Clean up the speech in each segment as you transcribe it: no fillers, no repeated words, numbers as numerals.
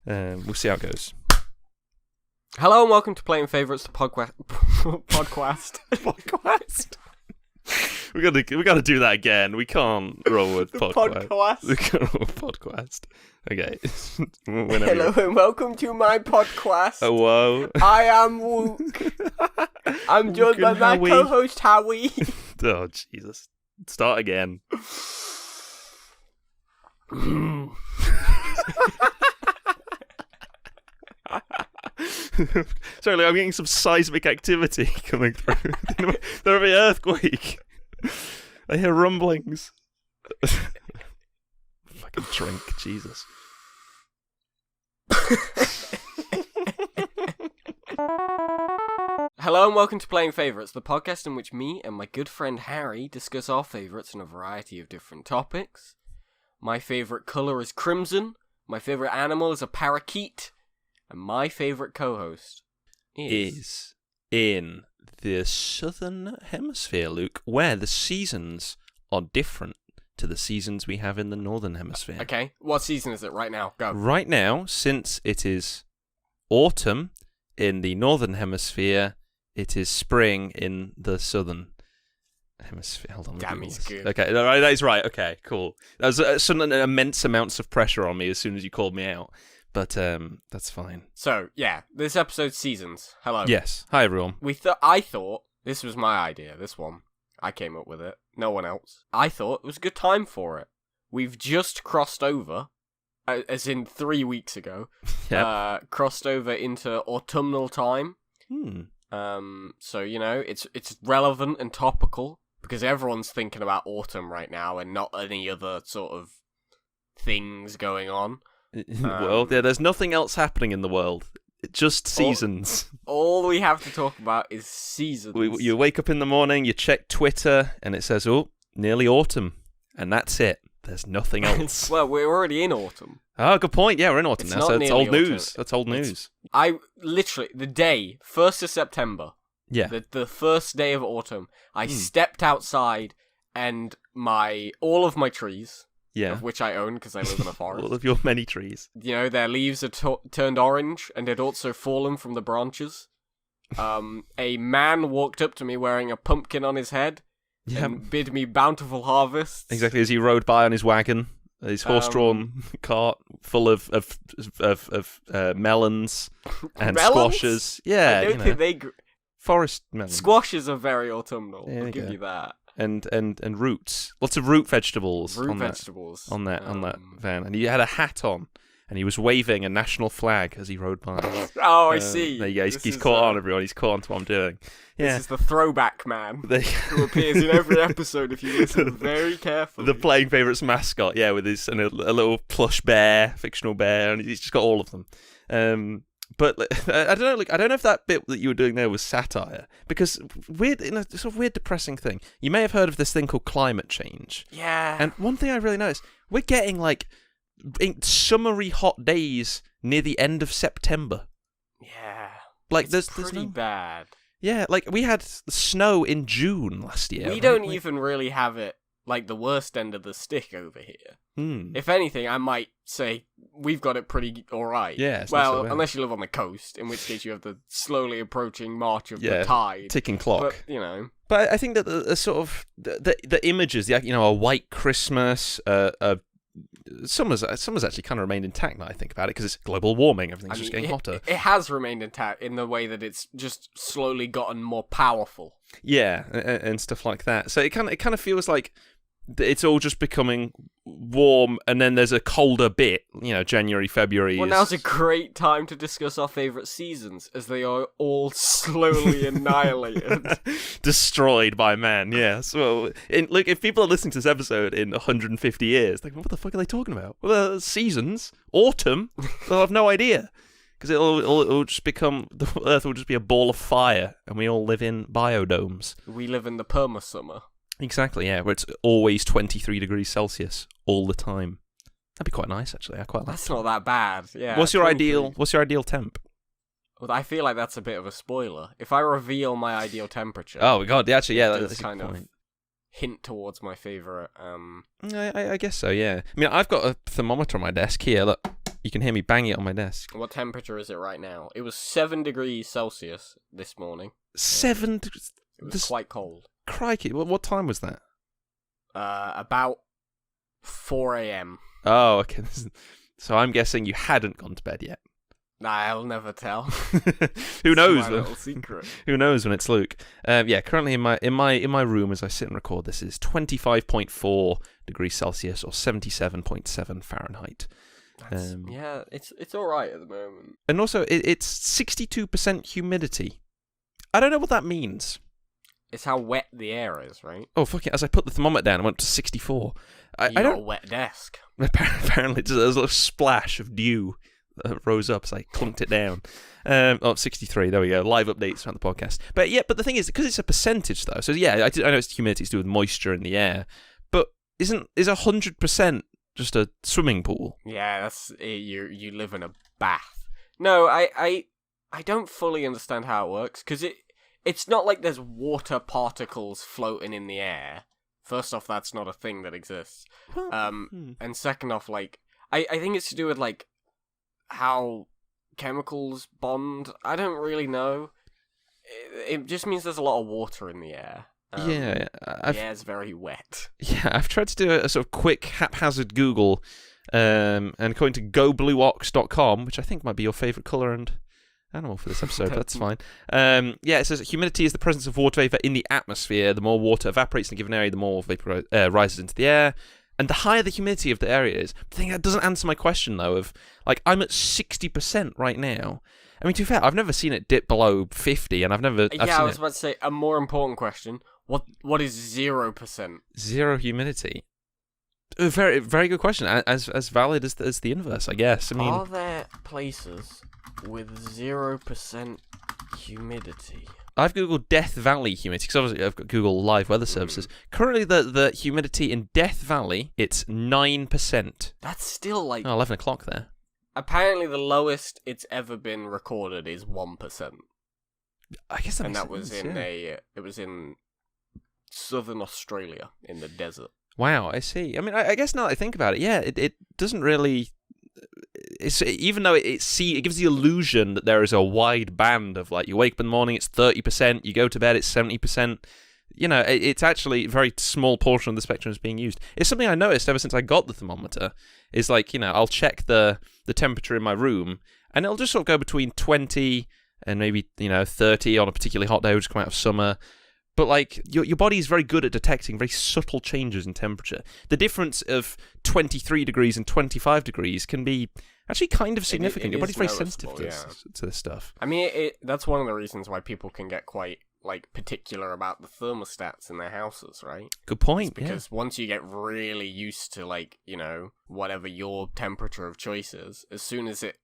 We'll see how it goes. Hello and welcome to Playing Favourites, the podcast. Podcast. We gotta do that again. We can't roll with podcast. We can't roll with podcast. Okay. Hello and welcome to my podcast. Hello. I am Wook. I'm joined by my co-host Howie. Oh Jesus! Start again. Sorry, I'm getting some seismic activity coming through. There'll be an earthquake. I hear rumblings. Fucking drink, Jesus. Hello and welcome to Playing Favourites, the podcast in which me and my good friend Harry discuss our favourites on a variety of different topics. My favourite colour is crimson, my favourite animal is a parakeet, and my favourite co-host is in the southern hemisphere, Luke, where the seasons are different to the seasons we have in the northern hemisphere. Okay, what season is it right now? Go. Right now, since it is autumn in the northern hemisphere, it is spring in the southern hemisphere. Hold on. Damn, he's good. Okay, that is right. Okay, cool. That was sudden immense amounts of pressure on me as soon as you called me out. But that's fine. So, yeah, this episode's seasons. Hello. Yes. Hi, everyone. I thought, this was my idea, this one. I came up with it. No one else. I thought it was a good time for it. We've just crossed over, as in 3 weeks ago, crossed over into autumnal time. So, you know, it's relevant and topical, because everyone's thinking about autumn right now and not any other sort of things going on. In the world, yeah, there's nothing else happening in the world. Just seasons. All we have to talk about is seasons. You wake up in the morning, you check Twitter, and it says, "Oh, nearly autumn," and that's it. There's nothing else. Well, we're already in autumn. Oh, good point. Yeah, we're in autumn now. So it's old news. That's old news. The day 1st of September. Yeah. The first day of autumn. I stepped outside, and all of my trees. Yeah. Of which I own because I live in a forest. All of your many trees. You know, their leaves are turned orange and had also fallen from the branches. A man walked up to me wearing a pumpkin on his head and bid me bountiful harvests. Exactly, as he rode by on his wagon, his horse-drawn cart full of melons and squashes. Yeah, I don't think they... Forest melons. Squashes are very autumnal, I'll give you that. And roots, lots of root vegetables. On that van, and he had a hat on, and he was waving a national flag as he rode by. Oh, I see. There you go. He's caught on, everyone. He's caught on to what I'm doing. Yeah. This is the throwback man who appears in every episode if you listen very carefully. The Playing Favourites mascot, yeah, with his a little plush bear, fictional bear, and he's just got all of them. But I don't know. Like, I don't know if that bit that you were doing there was satire, because in a sort of weird, depressing thing. You may have heard of this thing called climate change. Yeah. And one thing I really noticed, we're getting like summery hot days near the end of September. Yeah. Like it's pretty bad. Yeah, like we had snow in June last year. We don't even really have it like the worst end of the stick over here. If anything, I might say we've got it pretty alright. Yeah. Well, unless you live on the coast, in which case you have the slowly approaching march of the tide. Ticking clock. But, you know. But I think that the sort of the images, a white Christmas, summer's actually kind of remained intact now I think about it, because it's global warming, everything's just getting hotter. It has remained intact in the way that it's just slowly gotten more powerful. Yeah, and stuff like that. So it kind of feels like it's all just becoming warm, and then there's a colder bit, January, February. Well, now's a great time to discuss our favourite seasons, as they are all slowly annihilated. Destroyed by man, yes. Well, look, if people are listening to this episode in 150 years, they're like, what the fuck are they talking about? Well, seasons, autumn, they'll have no idea. Because it'll just become, the Earth will just be a ball of fire, and we all live in biodomes. We live in the perma-summer. Exactly, yeah, where it's always 23 degrees Celsius all the time. That'd be quite nice, actually. I quite like. That's not that bad. Yeah. What's your ideal temp? Well, I feel like that's a bit of a spoiler. If I reveal my ideal temperature, oh god, actually, yeah, that's kind of hint towards my favourite. I guess so. Yeah. I mean, I've got a thermometer on my desk here. Look, You can hear me banging it on my desk. What temperature is it right now? It was 7 degrees Celsius this morning. 7. It was quite cold. Crikey! What time was that? About 4 a.m. Oh, okay. So I'm guessing you hadn't gone to bed yet. Nah, I'll never tell. Who knows? My little secret. Who knows when it's Luke? Yeah, currently in my room as I sit and record this is 25.4 degrees Celsius or 77.7 Fahrenheit. Yeah, it's all right at the moment. And also, it's 62% humidity. I don't know what that means. It's how wet the air is, right? Oh, fuck it. As I put the thermometer down, I went to 64. I got a wet desk. Apparently, there's a little splash of dew that rose up as I clunked it down. 63. There we go. Live updates throughout the podcast. But yeah, but the thing is, because it's a percentage, though. So yeah, I know it's humidity to do with moisture in the air. But is 100% just a swimming pool? Yeah, that's you live in a bath. No, I don't fully understand how it works, because it's not like there's water particles floating in the air. First off, that's not a thing that exists. And second off, like, I think it's to do with, like, how chemicals bond. I don't really know. It just means there's a lot of water in the air. The air's very wet. Yeah, I've tried to do a sort of quick, haphazard Google, and according to goblueox.com, which I think might be your favourite colour and animal for this episode, but that's fine. Yeah, it says humidity is the presence of water vapour in the atmosphere. The more water evaporates in a given area, the more vapour rises into the air. And the higher the humidity of the area is. I think that doesn't answer my question, though, of, like, I'm at 60% right now. I mean, to be fair, I've never seen it dip below 50, and I was about to say, a more important question. What is 0%? Zero humidity. Very, very good question. As valid as the inverse, I guess. I mean, are there places with 0% humidity? I've googled Death Valley humidity, because obviously I've got Google Live Weather Services. Currently, the humidity in Death Valley, it's 9%. That's still like 11 o'clock there. Apparently, the lowest it's ever been recorded is 1%. I guess that was in it was in southern Australia in the desert. Wow, I see. I mean, I guess now that I think about it, yeah, it doesn't really. It's, even though it gives the illusion that there is a wide band of, like, you wake up in the morning, it's 30%, you go to bed, it's 70%. You know, it's actually a very small portion of the spectrum is being used. It's something I noticed ever since I got the thermometer. Is like, you know, I'll check the temperature in my room, and it'll just sort of go between 20 and maybe, you know, 30 on a particularly hot day, which come out of summer. But, like, your body is very good at detecting very subtle changes in temperature. The difference of 23 degrees and 25 degrees can be actually kind of significant. Your body's very sensitive to this stuff. I mean, that's one of the reasons why people can get quite, like, particular about the thermostats in their houses, right? Good point. It's because once you get really used to, like, you know, whatever your temperature of choice is, as soon as it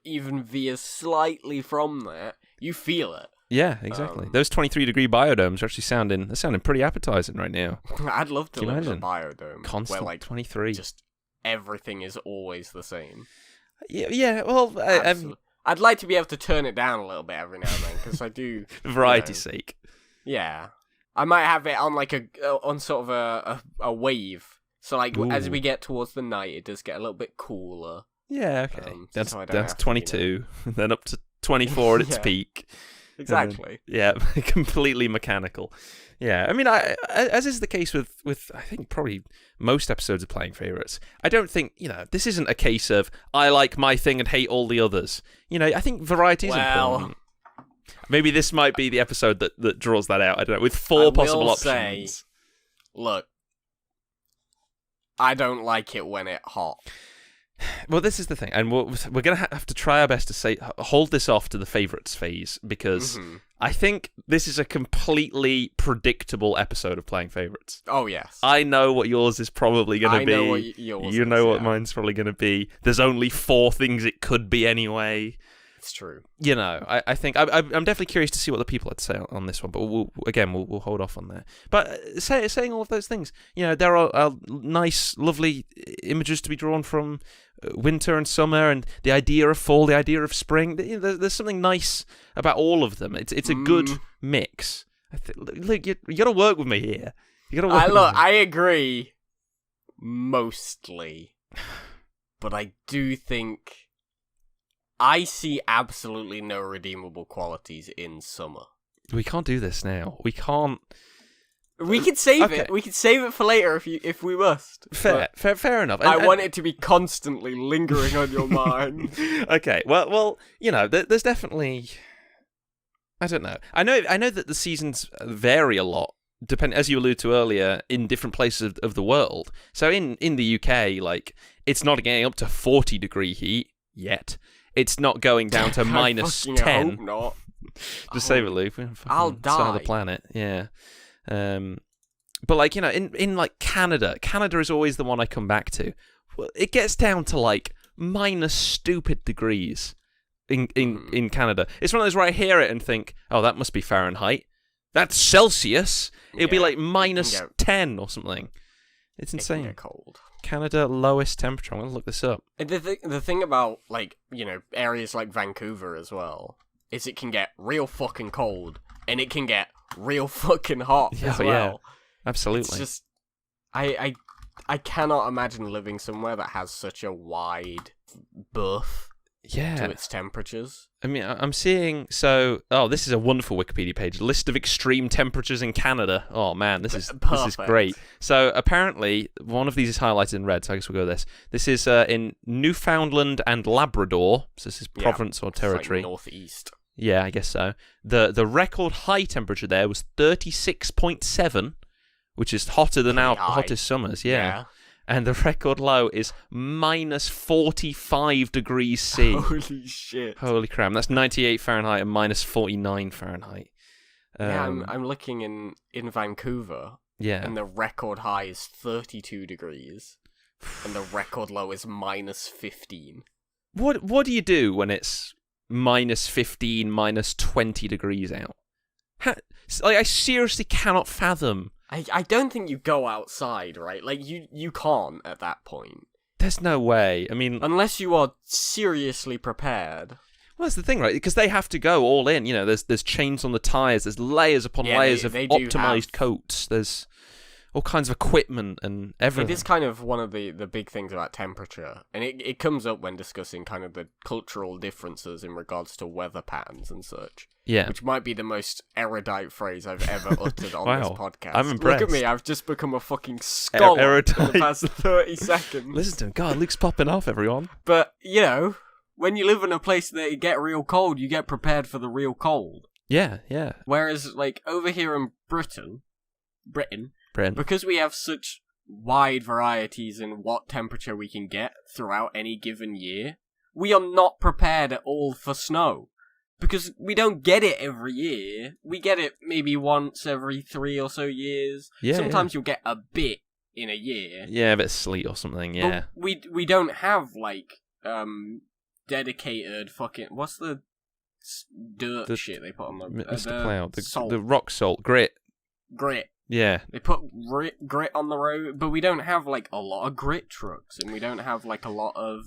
even veers slightly from that, you feel it. Yeah, exactly. Those 23-degree biodomes are actually sounding pretty appetizing right now. I'd love to live in a biodome. Constant, where, like, 23. Just everything is always the same. Yeah, well, I'd like to be able to turn it down a little bit every now and then, because I do... For variety's sake. Yeah. I might have it on, like, on sort of a wave. So, like, as we get towards the night, it does get a little bit cooler. Yeah, okay. That's 22, and then up to 24 at its peak. Exactly. Yeah, completely mechanical. Yeah, I mean, as is the case with I think probably most episodes of Playing Favorites, I don't think, you know, this isn't a case of I like my thing and hate all the others. You know, I think variety is important. Maybe this might be the episode that draws that out. I don't know, with four possible options. Look, I don't like it when it's hot. Well, this is the thing, and we're going to have to try our best to hold this off to the favourites phase, because I think this is a completely predictable episode of Playing Favorites. Oh, yes. I know what yours is probably going to be. I know what yours You know what mine's probably going to be. There's only 4 things it could be anyway. It's true. You know, I think I'm definitely curious to see what the people had to say on this one, but we'll hold off on that. But saying all of those things, you know, there are nice, lovely images to be drawn from winter and summer, and the idea of fall, the idea of spring. There's something nice about all of them. It's a good mix. Look, you got to work with me here. You got to work. Look, I agree, mostly, but I do think I see absolutely no redeemable qualities in summer. We can't do this now. We can't. We could save Okay. it. We could save it for later if we must. Fair enough. I want it to be constantly lingering on your mind. Okay. Well, there's definitely. I don't know. I know that the seasons vary a lot, as you alluded to earlier, in different places of the world. So in the UK, like, it's not getting up to 40-degree heat yet. It's not going down to minus 10. I hope not. Just save it, Luke. I'll die. The planet, yeah. But like, in like Canada is always the one I come back to. Well, it gets down to like minus stupid degrees in Canada. It's one of those where I hear it and think, oh, that must be Fahrenheit. That's Celsius. It'll be like minus 10 or something. It's insane. It can get cold. Canada lowest temperature. I'm gonna look this up. The thing about, like, areas like Vancouver as well is it can get real fucking cold and it can get real fucking hot as well. Yeah, absolutely. It's just I cannot imagine living somewhere that has such a wide berth to its temperatures. I mean, I'm seeing, this is a wonderful Wikipedia page. List of extreme temperatures in Canada. Oh man, this is great. So apparently, one of these is highlighted in red, so I guess we'll go with this. This is in Newfoundland and Labrador. So this is province or territory. It's like northeast. Yeah, I guess so. The record high temperature there was 36.7, which is hotter than our hottest summers. Yeah. And the record low is minus 45 degrees C. Holy shit. Holy crap. That's 98 Fahrenheit and minus 49 Fahrenheit. I'm looking in Vancouver. Yeah. And the record high is 32 degrees. And the record low is minus 15. What do you do when it's minus 15, minus 20 degrees out? I seriously cannot fathom. I don't think you go outside, right? Like, you can't at that point. There's no way. I mean, unless you are seriously prepared. Well, that's the thing, right? Because they have to go all in. There's chains on the tires. There's layers upon layers of optimized coats. There's all kinds of equipment and everything. It is kind of one of the big things about temperature, and it comes up when discussing kind of the cultural differences in regards to weather patterns and such. Yeah. Which might be the most erudite phrase I've ever uttered on this podcast. I'm impressed. Look at me, I've just become a fucking scholar in the past 30 seconds. Listen to him. God, Luke's popping off, everyone. But, when you live in a place that you get real cold, you get prepared for the real cold. Yeah, yeah. Whereas, like, over here in Britain, because we have such wide varieties in what temperature we can get throughout any given year, we are not prepared at all for snow. Because we don't get it every year. We get it maybe once every 3 or so years. Yeah, sometimes you'll get a bit in a year. Yeah, a bit of sleet or something, yeah. But we don't have, like, dedicated fucking... What's the dirt shit they put on the... Mr. Cloud. Salt. The rock salt. Grit. Yeah. They put grit on the road, but we don't have, like, a lot of grit trucks, and we don't have, like, a lot of,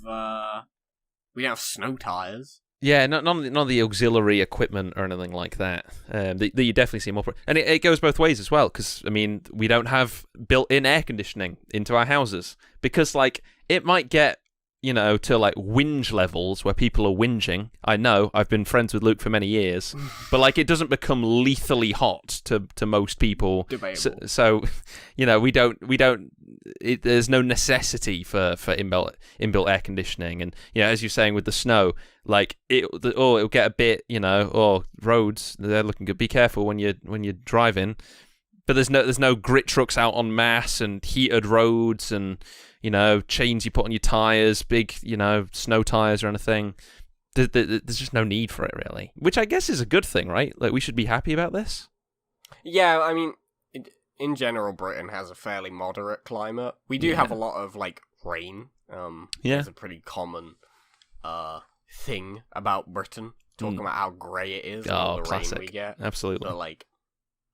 we don't have snow tires. Yeah, none of the auxiliary equipment or anything like that. That you definitely see more. And it goes both ways as well, because, I mean, we don't have built-in air conditioning into our houses. Because, like, it might get, to, like, whinge levels where people are whinging. I know, I've been friends with Luke for many years. But, like, it doesn't become lethally hot to most people. Debatable. So we don't... there's no necessity for inbuilt air conditioning, and as you're saying with the snow, like it'll get a bit, roads, they're looking good. Be careful when you're driving, but there's no grit trucks out en masse and heated roads and chains you put on your tires, big snow tires or anything. There's just no need for it really, which I guess is a good thing, right? Like we should be happy about this. Yeah, I mean. In general, Britain has a fairly moderate climate. We do have a lot of, like, rain. It's a pretty common thing about Britain, talking about how grey it is and all the classic. rain we get. Absolutely. But, like,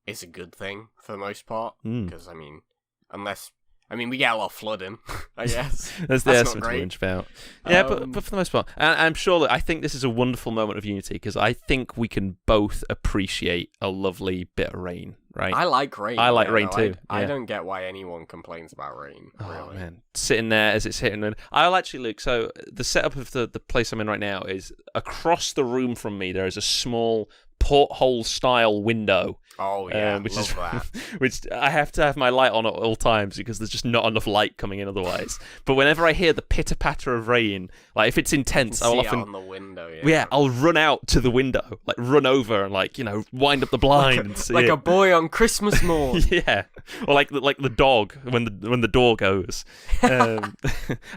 it's a good thing for the most part, because, I mean, unless I mean, we get a lot of flooding, I guess. There's not something to whinge about. Yeah, but for the most part, and I'm sure that I think this is a wonderful moment of unity because I think we can both appreciate a lovely bit of rain, right? I like rain. I like rain too. I don't get why anyone complains about rain. Really. Oh man, sitting there as it's hitting. I'll actually look. So the setup of the place I'm in right now is across the room from me. There is a small porthole style window. Oh yeah, which love is that. which I have to have my light on at all times because there's just not enough light coming in otherwise. But whenever I hear the pitter patter of rain, like if it's intense, I'll often on the window. Yeah, I'll run out to the window, like run over and like wind up the blind and see like it. a boy on Christmas morn. Yeah, or like the dog when the door goes.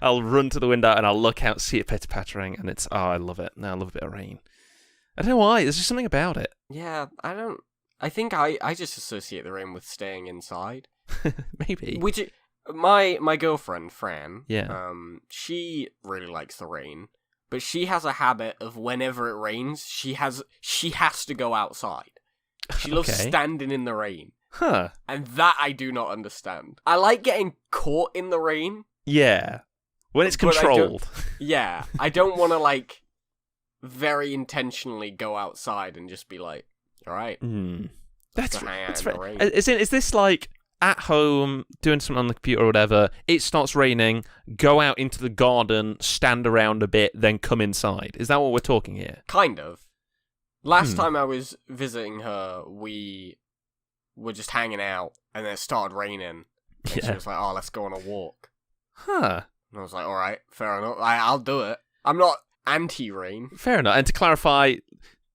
I'll run to the window and I'll look out, see it pitter pattering, and it's I love it. I love a bit of rain. I don't know why. There's just something about it. Yeah, I don't. I think I just associate the rain with staying inside. Maybe. Which my girlfriend Fran, yeah, she really likes the rain, but she has a habit of whenever it rains, she has to go outside. She loves standing in the rain. Huh. And that I do not understand. I like getting caught in the rain. Yeah. When it's controlled. I don't want to like very intentionally go outside and just be like, all right. That's right. Is this like at home doing something on the computer or whatever? It starts raining. Go out into the garden, stand around a bit, then come inside. Is that what we're talking here? Kind of. Last time I was visiting her, we were just hanging out, and then it started raining. And she was like, "Oh, let's go on a walk." Huh. And I was like, "All right, fair enough. I'll do it. I'm not anti-rain." Fair enough. And to clarify,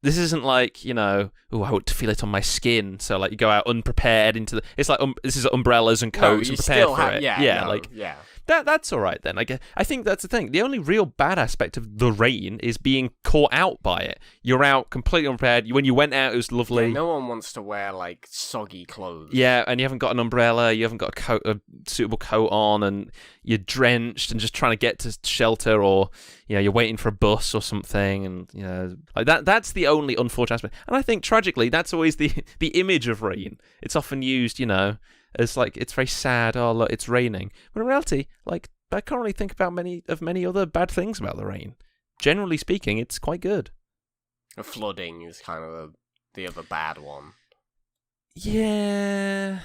this isn't like, I want to feel it on my skin. So, like, you go out unprepared into the... It's like, this is umbrellas and coats and prepared for it. Yeah. That's all right, then. I think that's the thing. The only real bad aspect of the rain is being caught out by it. You're out completely unprepared. When you went out, it was lovely. Yeah, no one wants to wear, like, soggy clothes. Yeah, and you haven't got an umbrella, you haven't got a suitable coat on, and you're drenched and just trying to get to shelter, or you're waiting for a bus or something, and like that's the only unfortunate aspect. And I think tragically that's always the image of rain. It's often used, as like it's very sad. Oh look, it's raining. But in reality, like I can't really think about many other bad things about the rain. Generally speaking, it's quite good. Flooding is kind of the other bad one. Yeah.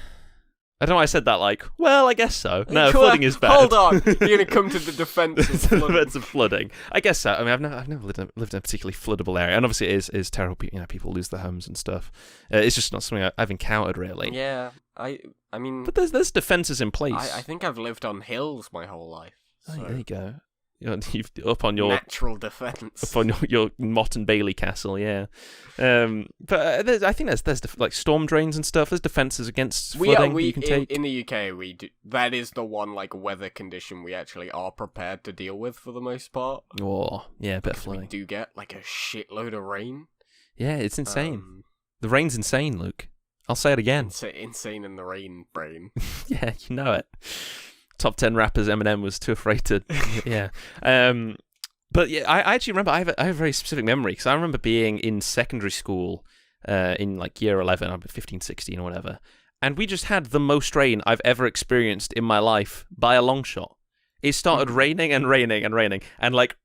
I don't know why I said that like, well, I guess so. No, flooding is bad. Hold on. You're going to come to the defense of flooding. The defense of flooding. I guess so. I mean, I've never lived in a particularly floodable area. And obviously it is terrible. People lose their homes and stuff. It's just not something I've encountered, really. Yeah. I mean... But there's defences in place. I think I've lived on hills my whole life. So. Oh, there you go. You've up on your natural defense, up on your Mott and Bailey castle, yeah. But I think there's like storm drains and stuff. There's defences against flooding that you can take. In the UK, we do. That is the one like weather condition we actually are prepared to deal with for the most part. Oh, yeah, a bit of flooding. We do get like a shitload of rain. Yeah, it's insane. The rain's insane, Luke. I'll say it again. Insane in the rain, brain. Yeah, you know it. Top 10 rappers Eminem was too afraid to... Yeah. But yeah, I actually remember... I have a very specific memory, because I remember being in secondary school in like year 11, I'm 15, 16 or whatever, and we just had the most rain I've ever experienced in my life by a long shot. It started raining and raining and raining, and like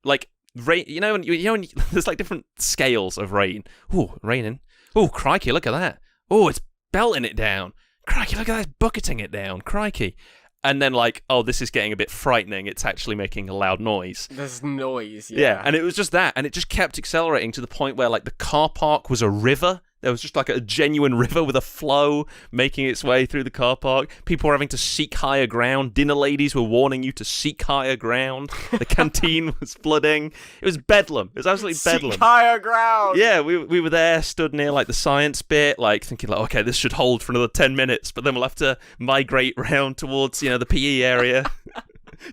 rain... when there's like different scales of rain. Ooh, raining. Oh, crikey, look at that. Oh, it's belting it down. Crikey, look at that, it's bucketing it down. Crikey. And then like, oh, this is getting a bit frightening. It's actually making a loud noise. There's noise, yeah. Yeah, and it was just that. And it just kept accelerating to the point where like the car park was a river. There was just like a genuine river with a flow making its way through the car park. People were having to seek higher ground. Dinner ladies were warning you to seek higher ground. The canteen was flooding. It was bedlam. It was absolutely bedlam. Seek higher ground! Yeah, we were there, stood near like the science bit, like thinking like, okay, this should hold for another 10 minutes, but then we'll have to migrate round towards, the PE area.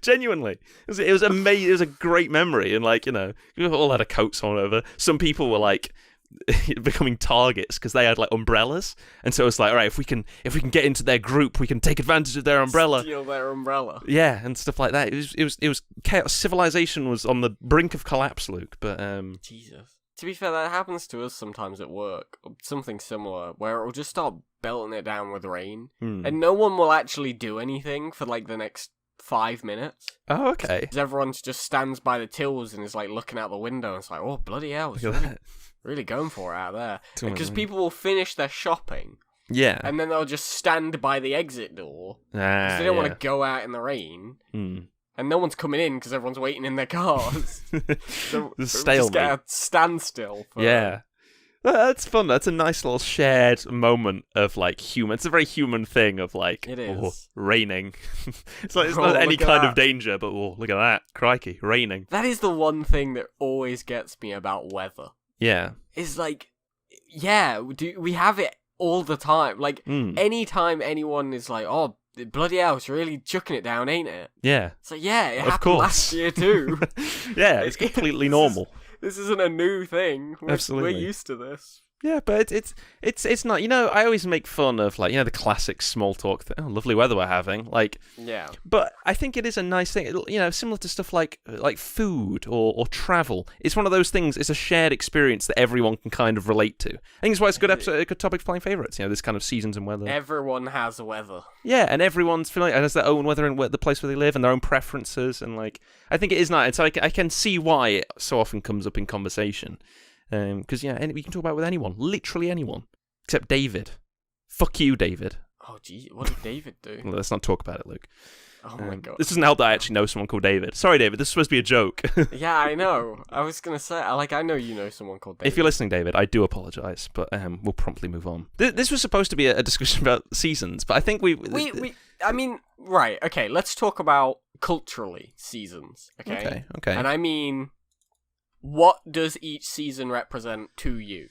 Genuinely. It was amazing. It was a great memory. And like, we all had our coats on over. Some people were like, becoming targets because they had like umbrellas, and so it's like, all right, if we can get into their group, we can take advantage of their umbrella, steal their umbrella, yeah, and stuff like that. It was chaos. Civilization was on the brink of collapse, Luke. But Jesus. To be fair, that happens to us sometimes at work. Something similar, where it'll just start belting it down with rain, Hmm. and no one will actually do anything for like the next 5 minutes. Oh, okay. Because everyone just stands by the tills and is like looking out the window and it's like, oh, bloody hell, it's Look at really, that. really going for it out there. Too much Because rain. people will finish their shopping Yeah. and then they'll just stand by the exit door because they don't want to go out in the rain. Mm. And no one's coming in because everyone's waiting in their cars. So The just stalemate. get a standstill. For Yeah. That's fun. That's a nice little shared moment of like human. It's a very human thing of like, It oh, is. raining. It's like it's Oh, not any look at kind of that. danger, but oh, look at that, crikey, raining. That is the one thing that always gets me about weather. Yeah. Is like, yeah, we have it all the time. Like, Mm. anytime anyone is like, oh, bloody hell, it's really chucking it down, ain't it? Yeah. So yeah, it Of happened course. last year too. Yeah, it's completely normal. This isn't a new thing. Absolutely. We're used to this. Yeah, but it's not. You know, I always make fun of like the classic small talk thing. Oh, lovely weather we're having. Like, Yeah. but I think it is a nice thing. Similar to stuff like food or travel. It's one of those things. It's a shared experience that everyone can kind of relate to. I think it's why it's a good topic for playing favorites. This kind of seasons and weather. Everyone has weather. Yeah, and everyone's feeling has their own weather and the place where they live and their own preferences, and like I think it is nice. So I can see why it so often comes up in conversation, because we can talk about it with anyone, literally anyone, except David. Fuck you, David. Oh, gee, what did David do? Well, let's not talk about it, Luke. Oh my god. This doesn't help that I actually know someone called David. Sorry, David. This is supposed to be a joke. Yeah, I know. I was gonna say, I know you know someone called David. If you're listening, David, I do apologise, but we'll promptly move on. This was supposed to be a discussion about seasons, but I think I mean, right, okay, let's talk about culturally seasons, Okay. And I mean, what does each season represent to you?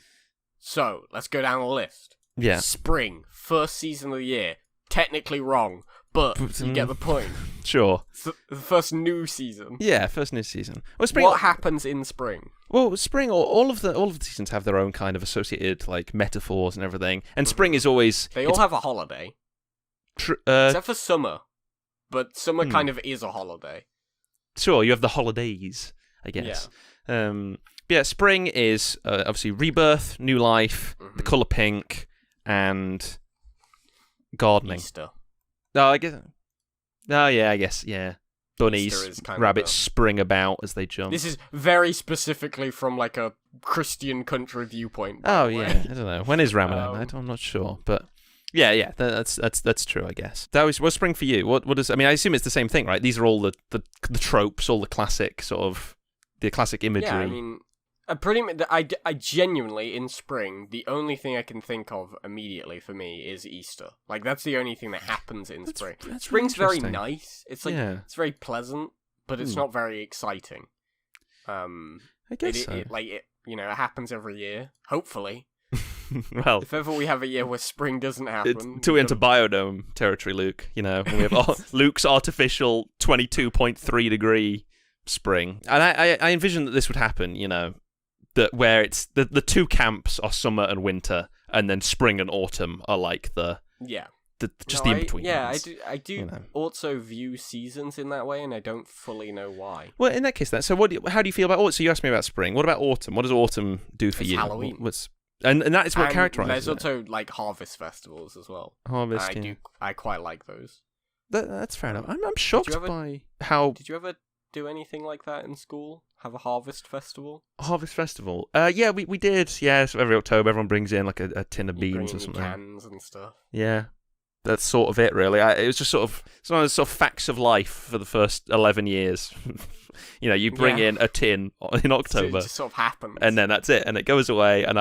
So, let's go down the list. Yeah. Spring, first season of the year. Technically wrong, but you get the point. Sure. It's the first new season. Yeah, first new season. Well, spring. What happens in spring? Well, spring. All of the seasons have their own kind of associated like metaphors and everything. And spring is always They all have a holiday. Except for summer. But summer kind of is a holiday. Sure, you have the holidays, I guess. Yeah, spring is obviously rebirth, new life, the colour pink, and gardening. Easter. Oh, I guess. Oh, yeah, I guess. Yeah, bunnies, Easter is kind of rabbits spring about as they jump. This is very specifically from like a Christian country viewpoint. by Oh the yeah, way. I don't know. When is Ramadan? I'm not sure, but yeah, that's true, I guess. What's spring for you? What is? I mean, I assume it's the same thing, right? These are all the tropes, all the classic sort of the classic imagery. Yeah, I mean, pretty much. I genuinely in spring, the only thing I can think of immediately for me is Easter. Like that's the only thing that happens in spring. That's Spring's really very interesting. nice. It's like Yeah. it's very pleasant, but it's not very exciting. I guess so. It happens every year. Hopefully, Well, if ever we have a year where spring doesn't happen, till we enter biodome territory, Luke. We have Luke's artificial 22.3 degree spring, and I envision that this would happen. That where it's the two camps are summer and winter, and then spring and autumn are like the in between. Yeah, ones, I do also view seasons in that way, and I don't fully know why. Well, in that case, then, so how do you feel about autumn? So you asked me about spring. What about autumn? What does autumn do for It's you? Halloween. And that is what characterizes There's it. also like harvest festivals as well. Harvest. I quite like those. That's fair enough. I'm shocked by how Did you ever do anything like that in school? Have a harvest festival? Harvest Festival. Yeah, we did. Yeah, so every October everyone brings in like a tin of You bring beans or in something. cans and stuff. Yeah, that's sort of it, really. It was just sort of some of the sort of facts of life for the first 11 years. You bring in a tin in October, So it just sort of happens. and then that's it, and it goes away. And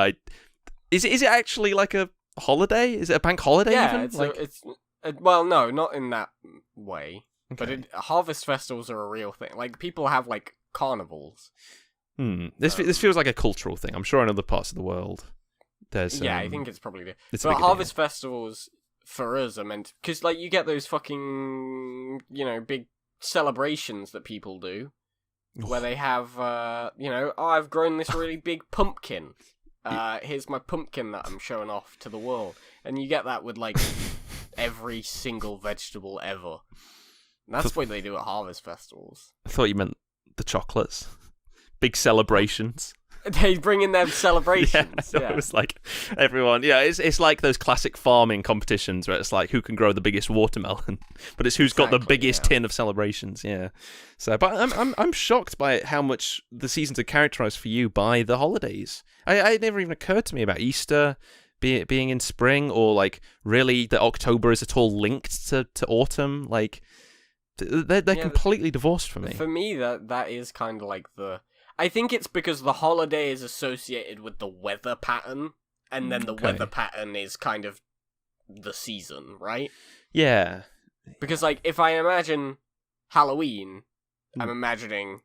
is it actually like a holiday? Is it a bank holiday? Yeah, even? well, no, not in that way. Okay. But harvest festivals are a real thing. Like people have like carnivals. This feels like a cultural thing. I'm sure in other parts of the world there's. I think it's probably there. It's a But bigger harvest festivals for us are meant because like you get those fucking big celebrations that people do where they have I've grown this really big pumpkin. Here's my pumpkin that I'm showing off to the world, and you get that with like every single vegetable ever. And that's what they do at harvest festivals. I thought you meant the chocolates. Big celebrations. They bring in their celebrations. It was like everyone. Yeah, it's like those classic farming competitions where it's like who can grow the biggest watermelon, but it's who's got the biggest tin of celebrations. Yeah. So, but I'm shocked by how much the seasons are characterized for you by the holidays. It never even occurred to me about Easter being in spring, or like really that October is at all linked to autumn. Like they're completely divorced for me. For me, that is kind of like the. I think it's because the holiday is associated with the weather pattern, and then the weather pattern is kind of the season, right? Yeah. Because, like, if I imagine Halloween, I'm imagining,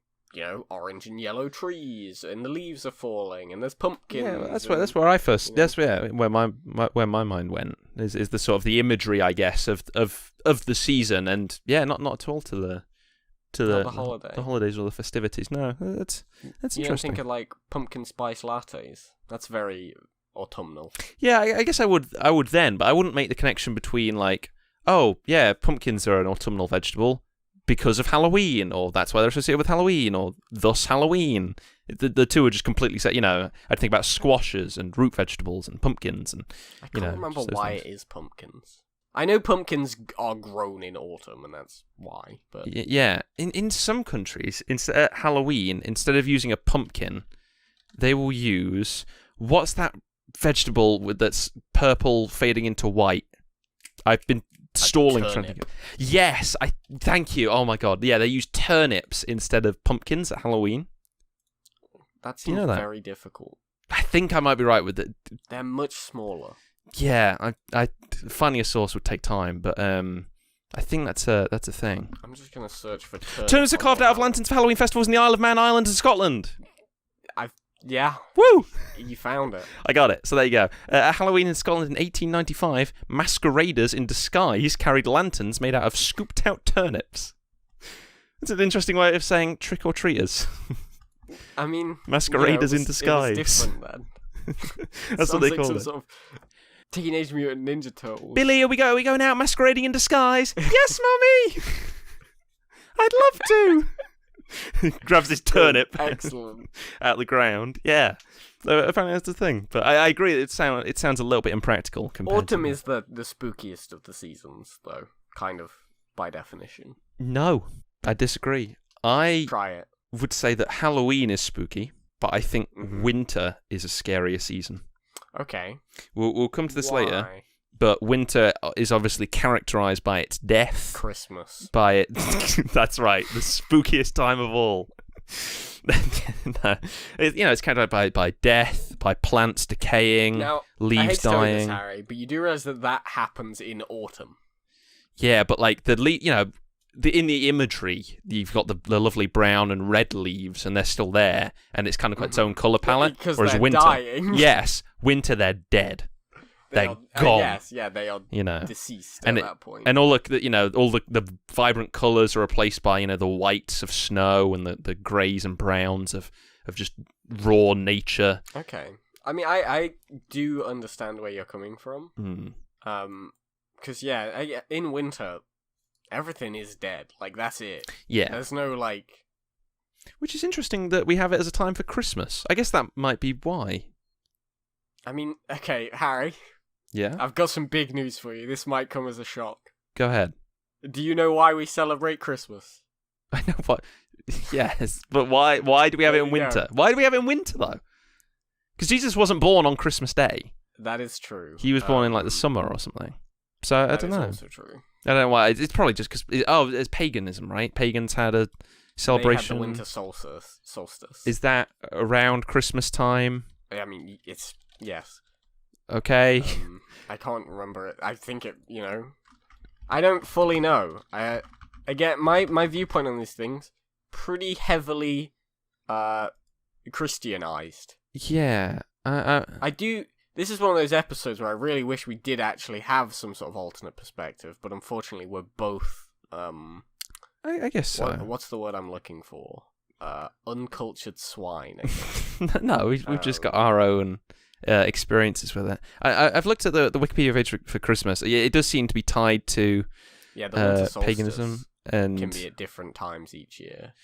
orange and yellow trees, and the leaves are falling, and there's pumpkins. Yeah, that's where I first. That's where my mind went. Is the sort of the imagery, I guess, of the season, and not at all to the holidays or the festivities. No, that's interesting. You don't think of like pumpkin spice lattes? That's very autumnal. Yeah, I guess I would then, but I wouldn't make the connection between like, oh yeah, pumpkins are an autumnal vegetable because of Halloween, or that's why they're associated with Halloween, or thus Halloween. The two are just completely set. I'd think about squashes and root vegetables and pumpkins, and I can't remember why it is pumpkins. I know pumpkins are grown in autumn, and that's why. But yeah, in some countries, at Halloween, instead of using a pumpkin, they will use what's that vegetable that's purple fading into white? I've been stalling trying to think. Yes, thank you. Oh my god, yeah, they use turnips instead of pumpkins at Halloween. That seems very difficult. I think I might be right with it. They're much smaller. Yeah, finding a source would take time, but I think that's a thing. I'm just gonna search for turnips. Turnips are carved out of lanterns for Halloween festivals in the Isle of Man Island in Scotland. Yeah. Woo! You found it. I got it. So there you go. At Halloween in Scotland in 1895, masqueraders in disguise carried lanterns made out of scooped out turnips. It's an interesting way of saying trick or treaters. I mean, masqueraders in disguise. It was different then. That's what they call it. Sort of Teenage Mutant Ninja Turtles. Billy, are we going out masquerading in disguise? Yes, Mummy! I'd love to! Grabs this turnip. Excellent. Out the ground. Yeah. Apparently that's the thing. But I agree, it sounds a little bit impractical compared Autumn to... is the spookiest of the seasons, though. Kind of, by definition. No, I disagree. Try it. Would say that Halloween is spooky, but I think winter is a scarier season. Okay. We'll come to this later, but winter is obviously characterized by its death. Christmas. By it. That's right, the spookiest time of all. No. It's characterized by death, by plants decaying, leaves I hate to tell you dying. this, Harry, but you do realize that happens in autumn. Yeah, but like in the imagery, you've got the lovely brown and red leaves, and they're still there, and it's kind of got its own color palette. Because whereas they're winter, dying. yes, winter they're dead. They're gone. Yes, yeah, they are deceased at that point. And all the vibrant colors are replaced by the whites of snow and the greys and browns of just raw nature. Okay, I mean, I do understand where you're coming from. Because in winter, everything is dead. Like, that's it. Yeah. There's no, like... Which is interesting that we have it as a time for Christmas. I guess that might be why. I mean, okay, Harry. Yeah? I've got some big news for you. This might come as a shock. Go ahead. Do you know why we celebrate Christmas? I know what... Yes, but why do we have it in winter? Why do we have it in winter, though? Because Jesus wasn't born on Christmas Day. That is true. He was born in, like, the summer or something. So, I don't know. That is also true. I don't know why. It's probably just because... it's paganism, right? Pagans had a celebration. They had the winter solstice. Is that around Christmas time? I mean, it's... Yes. Okay. I can't remember it. I think it, I don't fully know. Again, my viewpoint on these things, pretty heavily Christianized. Yeah. I do... This is one of those episodes where I really wish we did actually have some sort of alternate perspective, but unfortunately we're both... I guess so. What's the word I'm looking for? Uncultured swine, I guess. No, we've just got our own experiences with it. I've looked at the Wikipedia page for Christmas. It does seem to be tied to the winter solstice paganism. And can be at different times each year.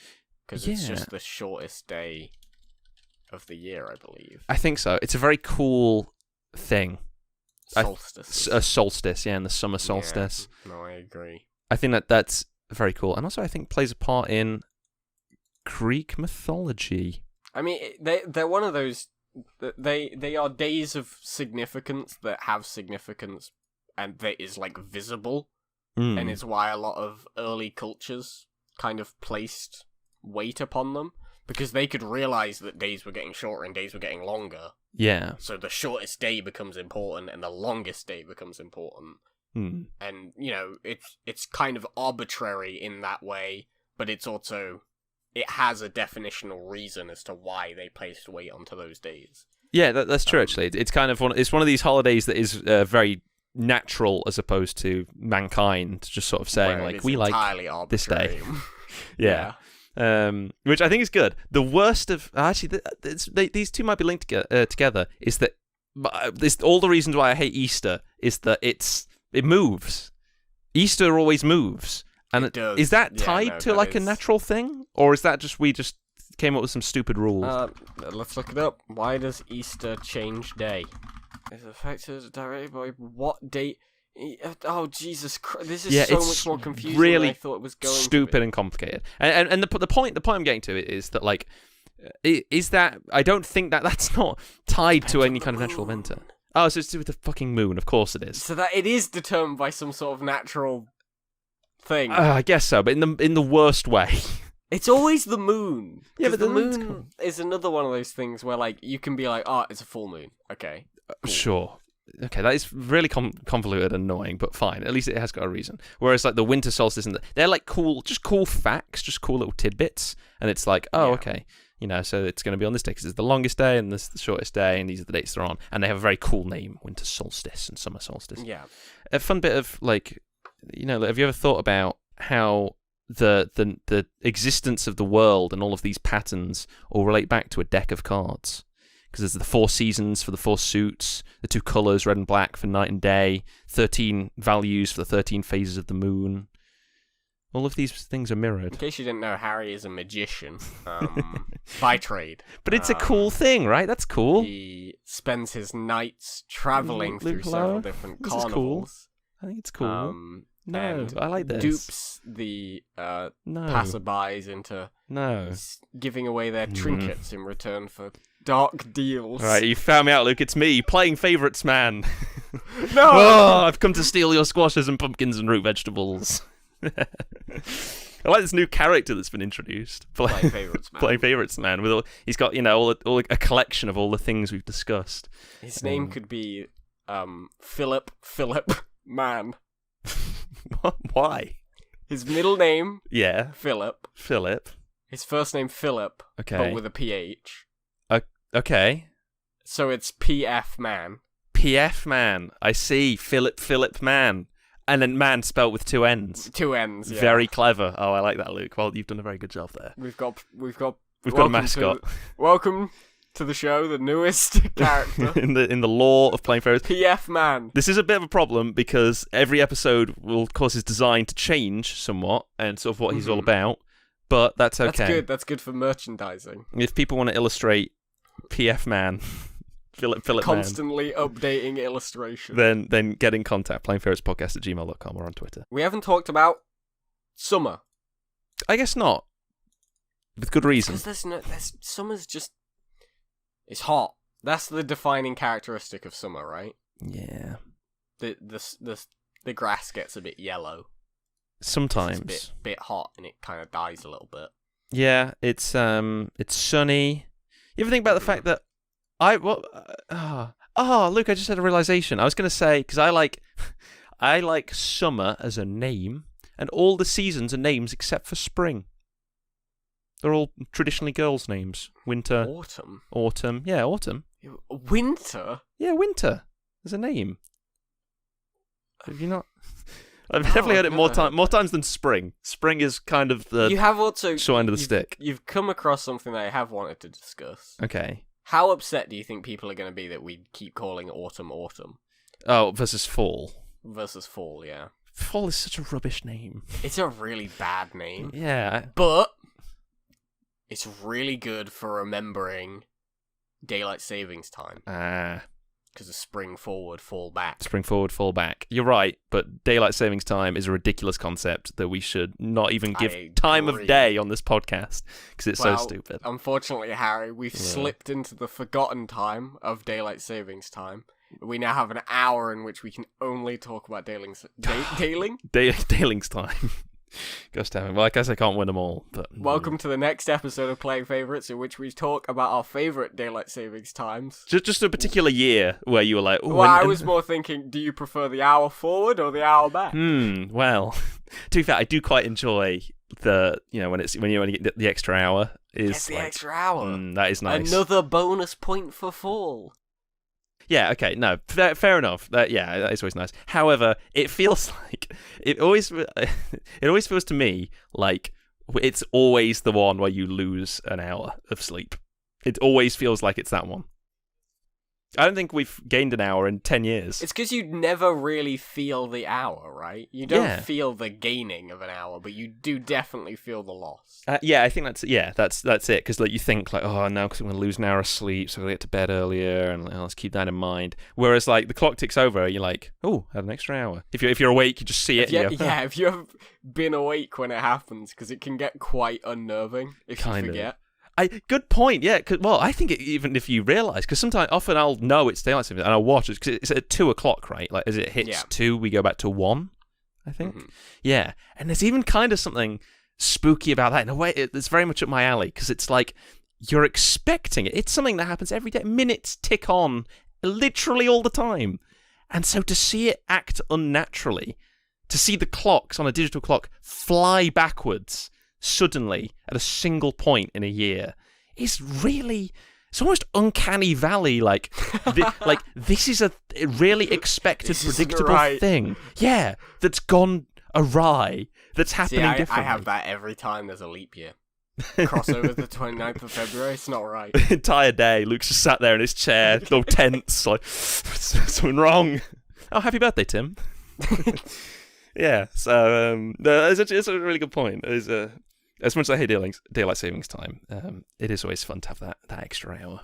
Because it's just the shortest day of the year, I believe. I think so. It's a very cool thing. Solstice. A solstice, yeah, and the summer solstice. Yeah, no, I agree. I think that's very cool, and also I think plays a part in Greek mythology. I mean, they're one of those. They are days of significance that have significance, and that is like visible, and it's why a lot of early cultures kind of placed weight upon them, because they could realize that days were getting shorter and days were getting longer. Yeah. So the shortest day becomes important, and the longest day becomes important. And it's kind of arbitrary in that way, but it's also, it has a definitional reason as to why they placed weight onto those days. Yeah, that's true. Actually, it's kind of one of these holidays that is very natural, as opposed to mankind just sort of saying like, we like this day. Yeah. Which I think is good. The worst of actually, these two might be linked together. Is that all the reasons why I hate Easter is that it moves. Easter always moves, and it does. Is that tied to like a natural thing, or is that just we just came up with some stupid rules? Let's look it up. Why does Easter change day? Is affected directly by what date? Oh, Jesus Christ. This is so much more confusing than I thought it was going to be. Stupid and complicated. And the point I'm getting to is that, like, is that I don't think that's not tied to any kind of natural event. Oh, so it's to do with the fucking moon. Of course it is. So that it is determined by some sort of natural thing. I guess so, but in the worst way. It's always the moon. Yeah, but the moon is another one of those things where, like, you can be like, oh, it's a full moon. Okay. Cool. Sure. Okay, that is really convoluted and annoying, but fine. At least it has got a reason. Whereas, like, the winter solstice, they're like cool facts, just cool little tidbits. And it's like, okay, so it's going to be on this day because it's the longest day and this is the shortest day, and these are the dates they're on. And they have a very cool name: winter solstice and summer solstice. Yeah. A fun bit of, like, have you ever thought about how the existence of the world and all of these patterns all relate back to a deck of cards? Because there's the 4 seasons for the 4 suits, the 2 colours, red and black, for night and day, 13 values for the 13 phases of the moon. All of these things are mirrored. In case you didn't know, Harry is a magician by trade. But it's a cool thing, right? That's cool. He spends his nights travelling through several different carnivals. I think it's cool. No, I like this. Dupes the passerbys into giving away their trinkets in return for dark deals. Right, you found me out, Luke. It's me, playing favourites man. No! I've come to steal your squashes and pumpkins and root vegetables. I like this new character that's been introduced. Playing favourites man. Playing favourites man. He's got, all a collection of all the things we've discussed. His name could be Philip Man. Why? His middle name, Philip. His first name, Philip, but with a PH. Okay. So it's PF Man. PF Man. I see. Philip Man. And then man spelt with 2 N's. 2 N's, yeah. Very clever. Oh, I like that, Luke. Well, you've done a very good job there. We've got a mascot. Welcome to the show, the newest character in the lore of playing favorites. PF Man. This is a bit of a problem because every episode will, of course, is designed to change somewhat and sort of what he's all about. But that's okay. That's good. That's good for merchandising. If people want to illustrate PF Man, Philip constantly updating illustration, then get in contact. playingfavoritspodcast@gmail.com or on Twitter. We haven't talked about summer. I guess not. With good reason. Because summer's just, it's hot. That's the defining characteristic of summer, right? Yeah. The grass gets a bit yellow. Sometimes. It's a bit hot and it kind of dies a little bit. Yeah, it's sunny. You ever think about the fact that Luke, I just had a realization. I was going to say, because I like summer as a name, and all the seasons are names except for spring. They're all traditionally girls' names. Winter. Autumn. Yeah, autumn. Winter? Yeah, winter. There's a name. Have you not? I've definitely heard it more times than spring. Spring is kind of the short end of the stick. You've come across something that I have wanted to discuss. Okay. How upset do you think people are going to be that we keep calling autumn? Oh, versus fall. Yeah. Fall is such a rubbish name. It's a really bad name. Yeah. But it's really good for remembering daylight savings time. Ah. Because of spring forward, fall back. Spring forward, fall back. You're right, but daylight savings time is a ridiculous concept that we should not even give time of day on this podcast because it's so stupid. Unfortunately, Harry, we've slipped into the forgotten time of daylight savings time. We now have an hour in which we can only talk about daylings time. Gosh damn it. Well, I guess I can't win them all. But welcome to the next episode of Playing Favourites, in which we talk about our favourite daylight savings times. Just a particular year where you were like, ooh, well, I was more thinking, do you prefer the hour forward or the hour back? Well, to be fair, I do quite enjoy the, when you only get the extra hour. Yes, the extra hour. That is nice. Another bonus point for fall. Yeah, okay, no, fair enough. That is always nice. However, it feels like it always feels to me like it's always the one where you lose an hour of sleep. It always feels like it's that one. I don't think we've gained an hour in 10 years. It's because you never really feel the hour, right? You don't feel the gaining of an hour, but you do definitely feel the loss. I think that's it. Because like you think like, oh no, because I'm going to lose an hour of sleep, so I'm going to get to bed earlier, and let's keep that in mind. Whereas like the clock ticks over, you're like, oh, I had an extra hour. If you're awake, you just see it. If you've been awake when it happens, because it can get quite unnerving if you forget. Good point, yeah. Well, I think even if you realise, because often I'll know it's daylight saving, and I'll watch it, because it's at 2 o'clock, right? Like, as it hits 2, we go back to 1, I think. Mm-hmm. Yeah, and there's even kind of something spooky about that. In a way, it's very much up my alley, because it's like, you're expecting it. It's something that happens every day. Minutes tick on, literally all the time. And so to see it act unnaturally, to see the clocks on a digital clock fly backwards suddenly at a single point in a year is really, it's almost uncanny valley. Like this is a really expected, predictable thing. Yeah, that's gone awry. That's happening differently. I have that every time there's a leap year. Crossover the 29th of February. It's not right. The entire day, Luke's just sat there in his chair, all tense, like something wrong. Oh, happy birthday, Tim. Yeah, so it's a really good point. As much as I hate daylight savings time, it is always fun to have that extra hour.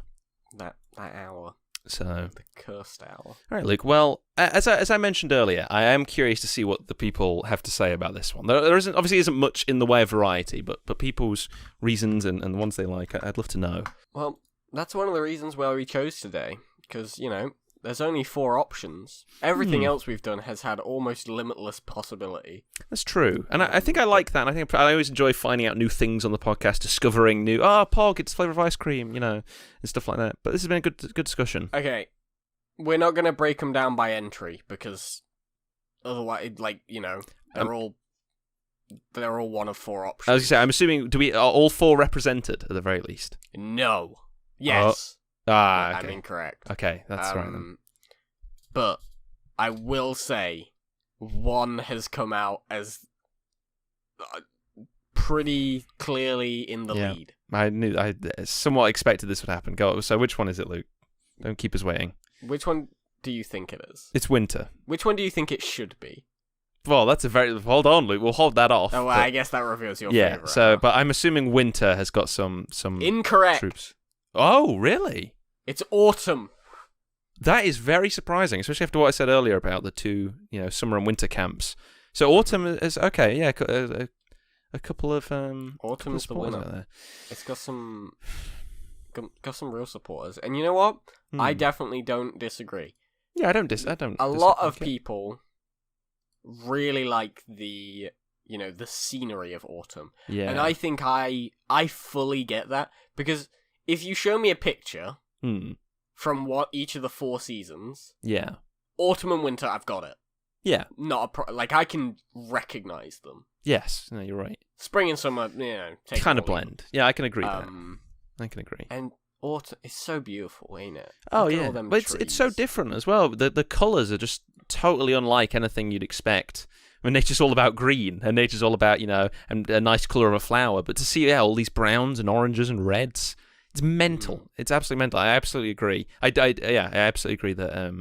That hour. So the cursed hour. All right, Luke. Well, as I mentioned earlier, I am curious to see what the people have to say about this one. There isn't much in the way of variety, but people's reasons and the ones they like, I'd love to know. Well, that's one of the reasons why we chose today, because there's only 4 options. Everything else we've done has had almost limitless possibility. That's true. And I think I like that. And I think I always enjoy finding out new things on the podcast, discovering new, Pog, it's flavour of ice cream, and stuff like that. But this has been a good discussion. Okay. We're not going to break them down by entry, because otherwise, they're all one of 4 options. I was going to say, I'm assuming, are all 4 represented at the very least? No. Yes. Okay. I'm incorrect. Okay, that's right then. But I will say, one has come out as pretty clearly in the lead. I somewhat expected this would happen. So which one is it, Luke? Don't keep us waiting. Which one do you think it is? It's winter. Which one do you think it should be? Well, that's hold on, Luke. We'll hold that off. Oh, well, I guess that reveals your favourite. Yeah, but I'm assuming winter has got some incorrect troops. Oh, really? It's autumn. That is very surprising, especially after what I said earlier about the 2, summer and winter camps. So autumn is okay. Yeah, a couple of autumn is the winner. There. It's got some real supporters, and you know what? I definitely don't disagree. Yeah, I don't. A lot of people really like the the scenery of autumn. Yeah, and I think I fully get that, because if you show me a picture. From each of the 4 seasons. Yeah. Autumn and winter, I've got it. Yeah. Not I can recognize them. Yes, no, you're right. Spring and summer, take kind of blend. Yeah, I can agree with that. I can agree. And autumn is so beautiful, ain't it? Oh, yeah. But it's so different as well. The colours are just totally unlike anything you'd expect. I mean, nature's all about green, and nature's all about, and a nice colour of a flower. But to see, all these browns and oranges and reds... It's mental. It's absolutely mental. I absolutely agree. I absolutely agree that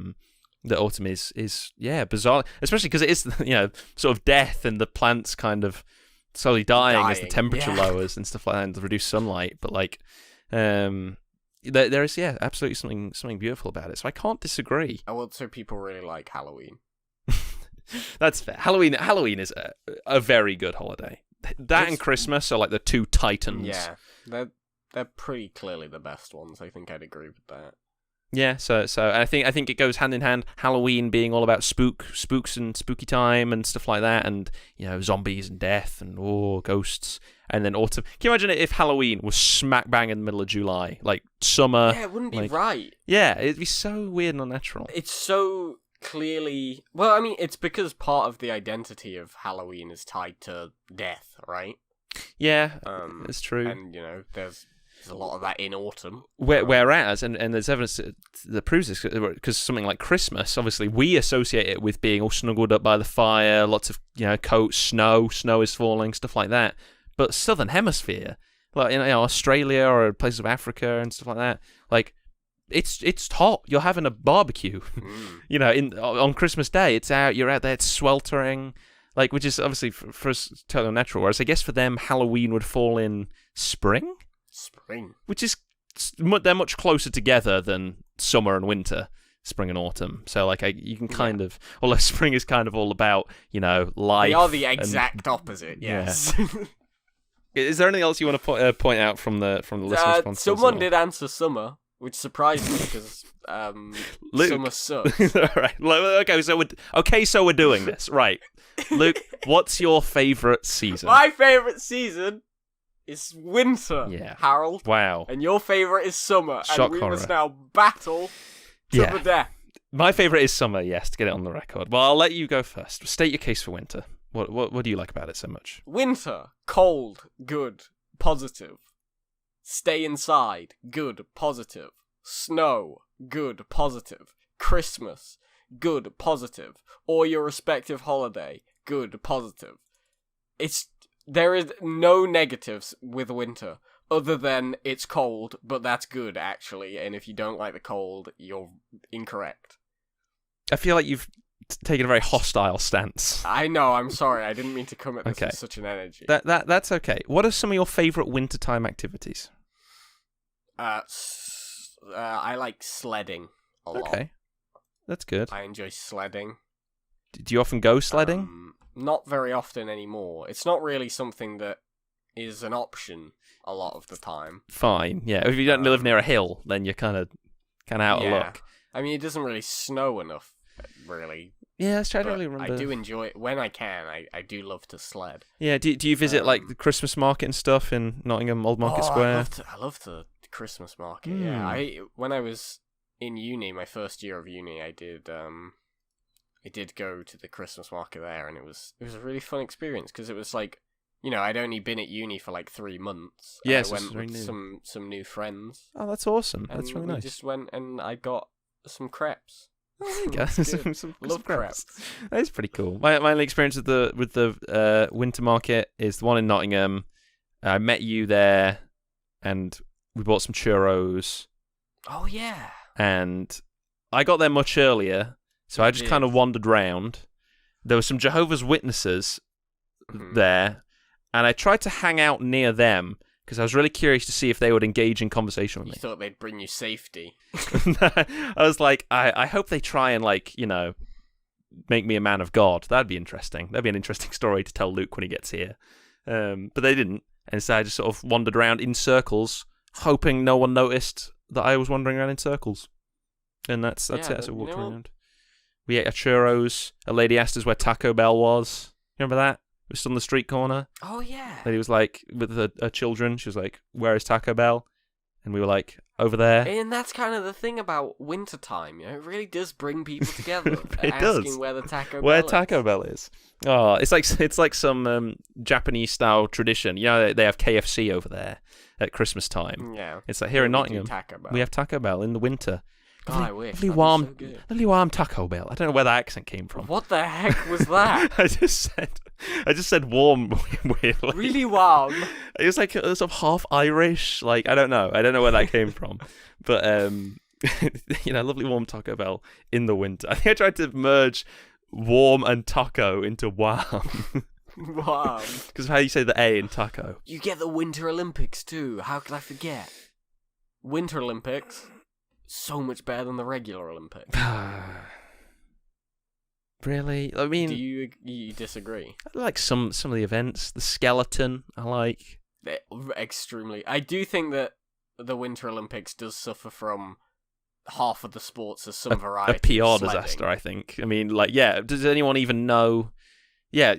that autumn is bizarre, especially because it is sort of death and the plants kind of slowly dying as the temperature lowers and stuff like that, and the reduced sunlight. But there is absolutely something beautiful about it. So I can't disagree. I will say people really like Halloween. That's fair. Halloween is a very good holiday. That and Christmas are like the two titans. Yeah, they're pretty clearly the best ones. I think I'd agree with that. Yeah, so I think it goes hand in hand. Halloween being all about spooks and spooky time and stuff like that, and zombies and death and ghosts. And then autumn. Can you imagine if Halloween was smack bang in the middle of July, like summer? Yeah, it wouldn't be right. Yeah, it'd be so weird and unnatural. It's so clearly. Well, I mean, it's because part of the identity of Halloween is tied to death, right? Yeah, it's true. And there's a lot of that in autumn. Whereas, and there's evidence that proves this, because something like Christmas, obviously, we associate it with being all snuggled up by the fire, lots of coats, snow is falling, stuff like that. But Southern Hemisphere, like Australia or places of Africa and stuff like that, like it's hot. You're having a barbecue, on Christmas Day. It's out. You're out there. It's sweltering, which is obviously for us totally unnatural. Whereas I guess for them, Halloween would fall in spring, which is they're much closer together than summer and winter, spring and autumn. So you can kind of, although spring is kind of all about life. They are the exact opposite. Yes. Yeah. Is there anything else you want to point out from the listener responses? Someone did answer summer, which surprised me because summer sucks. All right. So we're doing this, right? Luke, what's your favorite season? My favorite season is winter. Yeah. Harold. Wow. And your favorite is summer. Shock and we horror. must now battle to the death. My favorite is summer. Yes, to get it on the record. Well, I'll let you go first. State your case for winter. What do you like about it so much? Winter, cold, good, positive. Stay inside, good, positive. Snow, good, positive. Christmas, good, positive. Or your respective holiday, good, positive. There is no negatives with winter, other than it's cold, but that's good, actually. And if you don't like the cold, you're incorrect. I feel like you've taken a very hostile stance. I know, I'm sorry. I didn't mean to come at this with such an energy. That's okay. What are some of your favourite wintertime activities? I like sledding a lot. Okay, that's good. I enjoy sledding. Do you often go sledding? Not very often anymore. It's not really something that is an option a lot of the time. Fine, yeah. If you don't live near a hill, then you're kind of out of luck. I mean, it doesn't really snow enough, really. Yeah, I don't really remember. I do enjoy it when I can. I do love to sled. Yeah, do you visit the Christmas market and stuff in Nottingham Old Market Square? I love the Christmas market. Yeah, when I was in uni, my first year of uni, I did go to the Christmas market there, and it was a really fun experience because it was I'd only been at uni for 3 months. Yes, I went with some new friends. Oh, that's awesome. That's really nice. We just went and I got some crepes. Oh, there you go. some Love crepes. That's pretty cool. My only experience with the winter market is the one in Nottingham. I met you there, and we bought some churros. Oh yeah. And I got there much earlier, so I just kind of wandered round. There were some Jehovah's Witnesses there, and I tried to hang out near them because I was really curious to see if they would engage in conversation with me. You thought they'd bring you safety. I was like, I hope they try and make me a man of God. That'd be interesting. That'd be an interesting story to tell Luke when he gets here. But they didn't, and so I just sort of wandered around in circles, hoping no one noticed that I was wandering around in circles. And that's it. So we walked around. We ate our churros. A lady asked us where Taco Bell was. Remember that? It was on the street corner. Oh, yeah. Lady was with her children. She was like, where is Taco Bell? And we were like, over there. And that's kind of the thing about wintertime, it really does bring people together. It asking does. Where the Taco Where Bell Taco Bell is. Oh, it's like some Japanese style tradition. They have KFC over there at Christmas time. Yeah. It's like here in Nottingham, Taco Bell. We have Taco Bell in the winter. I wish. Lovely warm Taco Bell. I don't know where that accent came from. What the heck was that? I just said warm weirdly. Really warm. It was sort of half Irish. I don't know. I don't know where that came from. But lovely warm Taco Bell in the winter. I think I tried to merge warm and taco into warm. Warm. Because of how you say the A in taco. You get the Winter Olympics too. How could I forget? Winter Olympics, so much better than the regular Olympics. Really? I mean, Do you disagree? I like some of the events. The skeleton, I like. They're extremely. I do think that the Winter Olympics does suffer from half of the sports as some variety. A PR of sledding. disaster, I think. I mean, like, yeah. Does anyone even know? Yeah,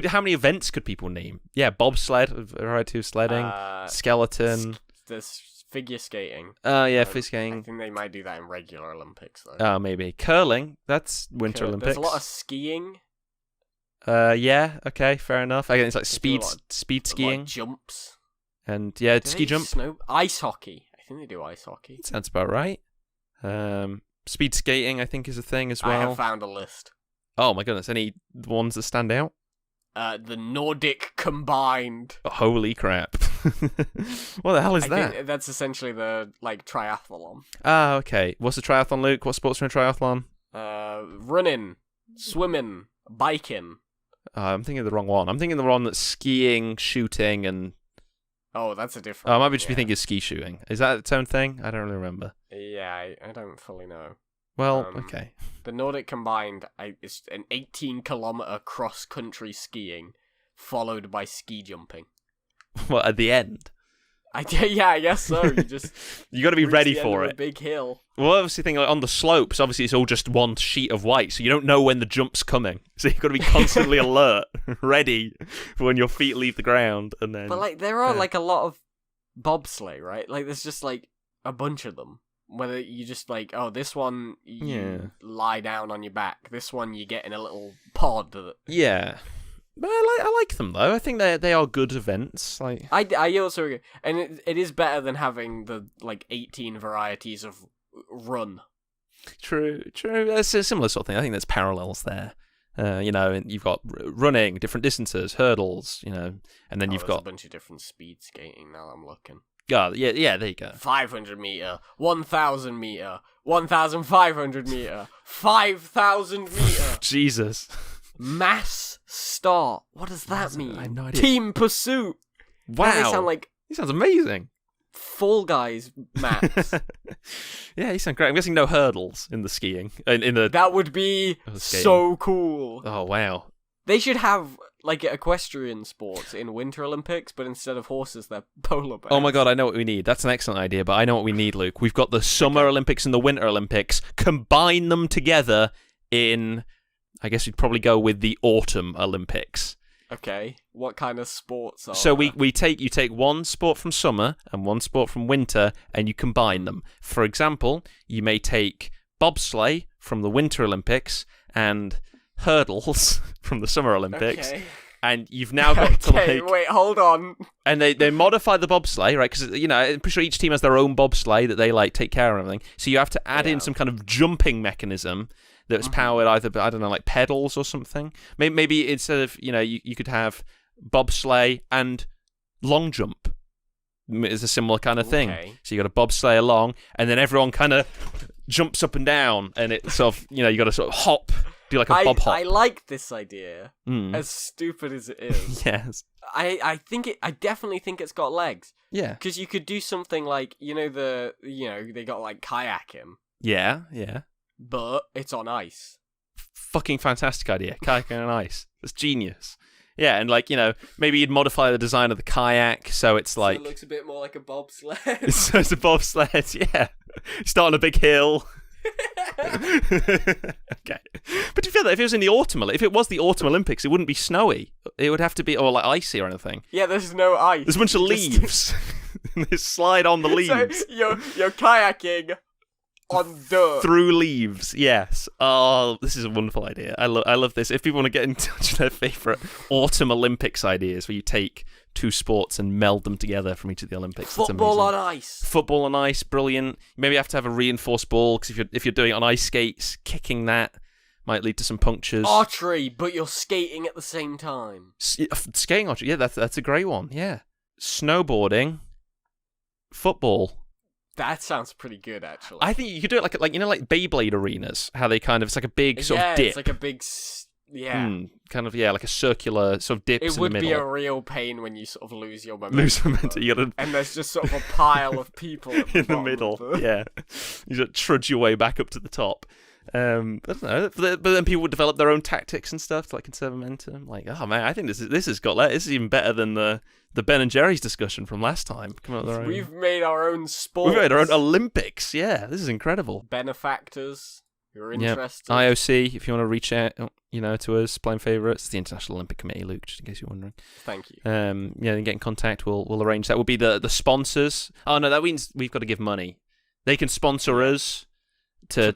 how many events could people name? Yeah, bobsled, a variety of sledding, skeleton. There's figure skating. Oh, yeah, figure I skating. think they might do that in regular Olympics though. Oh, maybe curling. That's Winter Olympics. There's a lot of skiing. Yeah. Okay, fair enough. I guess it's like speed A lot skiing of jumps. and yeah, Do ski they do jump. ice hockey. I think they do ice hockey. Sounds about right. Speed skating, I think, is a thing as well. I have found a list. Oh my goodness, any ones that stand out? The Nordic combined. Oh, holy crap! What the hell is I that? think that's essentially the triathlon. Ah, okay. What's the triathlon, Luke? What sports are in a triathlon? Running, swimming, biking. I'm thinking of the wrong one. I'm thinking the one that's skiing, shooting, and Oh, that's a different. I might one, just be thinking of ski shooting. Is that its own thing? I don't really remember. Yeah, I don't fully know. Well, okay. The Nordic combined is an 18-kilometer cross-country skiing, followed by ski jumping. Well, at the end, I guess so. You just you got to be reach ready the end for of it. a big hill. Well, obviously, thing like on the slopes, obviously, it's all just one sheet of white, so you don't know when the jump's coming. So you've got to be constantly alert, ready for when your feet leave the ground, and then. But like, there are like a lot of bobsleigh, right? Like, there's just like a bunch of them. Whether you just like, oh, this one you lie down on your back, this one you get in a little pod. Yeah, but I like them though. I think they are good events. Like I also agree, and it is better than having the like 18 varieties of run. True. It's a similar sort of thing. I think there's parallels there. You've got running, different distances, hurdles, and then you've got a bunch of different speed skating. Now I'm looking. Yeah, there you go. 500 meter, 1,000 meter, 1,500 meter, 5,000 meter. Jesus. Mass start. What does that mean? I have no idea. Team pursuit. Wow. They sound like He sounds amazing. Fall Guys maps. Yeah, he sounds great. I'm guessing no hurdles in the skiing. In the That would be so cool. Oh, wow. They should have like equestrian sports in Winter Olympics, but instead of horses, they're polar bears. Oh my god, I know what we need. That's an excellent idea, but I know what we need, Luke. We've got the Summer Olympics and the Winter Olympics. Combine them together in, I guess you'd probably go with the Autumn Olympics. Okay, what kind of sports are So there? you take one sport from summer and one sport from winter, and you combine them. For example, you may take bobsleigh from the Winter Olympics and hurdles from the Summer Olympics. Okay. And you've now got to wait, hold on. And they modify the bobsleigh, right? Because I'm pretty sure each team has their own bobsleigh that they like take care of everything. So you have to add in some kind of jumping mechanism that's powered either by, I don't know, like pedals or something. Maybe instead of you could have bobsleigh and long jump. It's a similar kind of thing. So you got a bobsleigh along, and then everyone kind of jumps up and down, and it's sort of you got to sort of hop. Do like a bob hop. I like this idea, as stupid as it is. Yes. I definitely think it's got legs. Yeah. Because you could do something like they got like kayaking. Yeah. But it's on ice. Fucking fantastic idea. Kayaking on ice. That's genius. Yeah, and maybe you'd modify the design of the kayak so it's like. So it looks a bit more like a bobsled. So it's a bobsled. Yeah. Start on a big hill. Okay, but do you feel that if it was the autumn Olympics, it wouldn't be snowy. It would have to be like icy or anything. Yeah, there's no ice. There's a bunch of leaves. They slide on the leaves. So you're kayaking on dirt through leaves. Yes. Oh, this is a wonderful idea. I love this. If people want to get in touch with their favorite autumn Olympics ideas, where you take two sports and meld them together from each of the Olympics. Football on ice. Football on ice, brilliant. Maybe you have to have a reinforced ball because if you're doing it on ice skates, kicking that might lead to some punctures. Archery, but you're skating at the same time. Skating archery, yeah, that's a great one. Yeah, snowboarding, football. That sounds pretty good, actually. I think you could do it like Beyblade arenas, how they kind of it's like a big sort of dip. It's like a big Yeah. Kind of, like a circular sort of dips It in the would middle. be a real pain when you sort of lose your momentum. Lose momentum. You gotta And there's just sort of a pile of people at the in the bottom middle. of the... Yeah, you just trudge your way back up to the top. I don't know, but then people would develop their own tactics and stuff to like conserve momentum. Like, oh man, I think this is even better than the Ben and Jerry's discussion from last time. We've made our own sport. We've made our own Olympics. Yeah, this is incredible. Benefactors who are interested. IOC, if you want to reach out, to us, playing favourites, it's the International Olympic Committee, Luke, just in case you're wondering. Thank you. Then get in contact. We'll arrange that. We'll be the sponsors. Oh no, that means we've got to give money. They can sponsor us to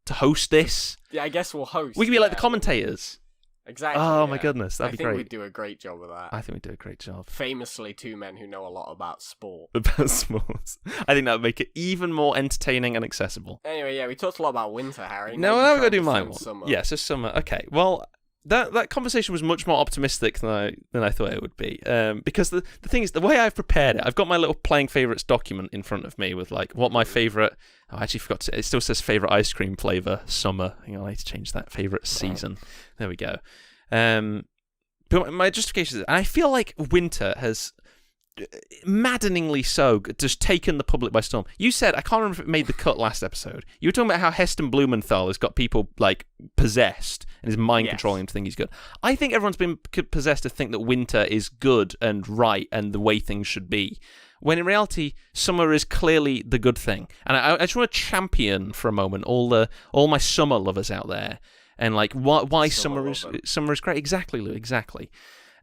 host this. Yeah, I guess we'll host. We can be like the commentators. Exactly. Oh my goodness, that'd be great. I think we'd do a great job with that. I think we'd do a great job. Famously, two men who know a lot about sport. About sports. I think that would make it even more entertaining and accessible. Anyway, yeah, we talked a lot about winter, Harry. Now we're going to do my one. Summer. Yeah, so summer. Okay, well, that conversation was much more optimistic than I thought it would be. Because the thing is, the way I've prepared it, I've got my little playing favourites document in front of me with like what my favourite... Oh, I actually forgot to... It still says favourite ice cream flavour, summer. I need to change that. Favourite season. There we go. But my justification is, I feel like winter has maddeningly so just taken the public by storm. You said, I can't remember if it made the cut last episode. You were talking about how Heston Blumenthal has got people like possessed and is mind controlling them to think he's good. I think everyone's been possessed to think that winter is good and right and the way things should be. When in reality, summer is clearly the good thing. And I just want to champion for a moment all my summer lovers out there. And like why summer is great. Exactly, Lou, exactly.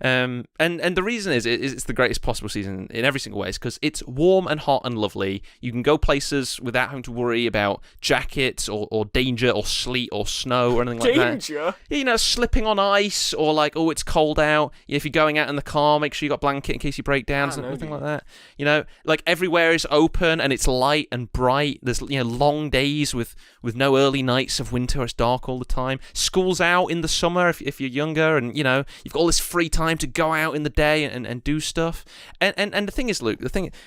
And the reason is it's the greatest possible season in every single way is because it's warm and hot and lovely. You can go places without having to worry about jackets or danger or sleet or snow or anything like that. Danger? Yeah, slipping on ice or like, oh, it's cold out. If you're going out in the car, make sure you got a blanket in case you break down, something like that. Like everywhere is open and it's light and bright. There's long days with no early nights of winter. It's dark all the time. School's out in the summer if you're younger, and you've got all this free time to go out in the day and do stuff. And the thing is, Luke,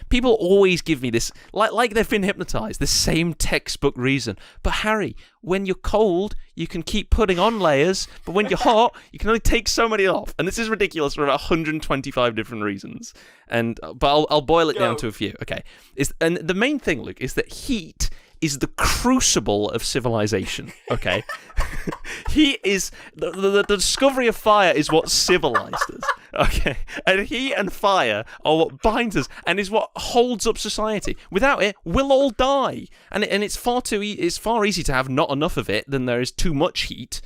people always give me this, like they've been hypnotized, the same textbook reason. But Harry, when you're cold, you can keep putting on layers, but when you're hot, you can only take so many off. And this is ridiculous for about 125 different reasons. But I'll boil it down to a few. Okay. And the main thing, Luke, is that heat is the crucible of civilization, okay? Heat is... The discovery of fire is what civilized us, okay? And heat and fire are what binds us and is what holds up society. Without it, we'll all die. And it's it's far easier to have not enough of it than there is too much heat.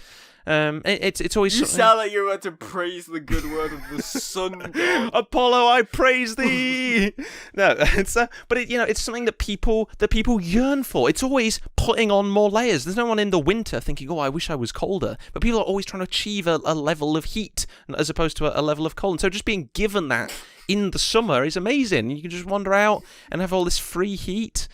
It's always... You sound like you're about to praise the good word of the sun god. Apollo, I praise thee. No, but it's something that people yearn for. It's always putting on more layers. There's no one in the winter thinking, oh, I wish I was colder. But people are always trying to achieve a level of heat as opposed to a level of cold. And so just being given that in the summer is amazing. You can just wander out and have all this free heat.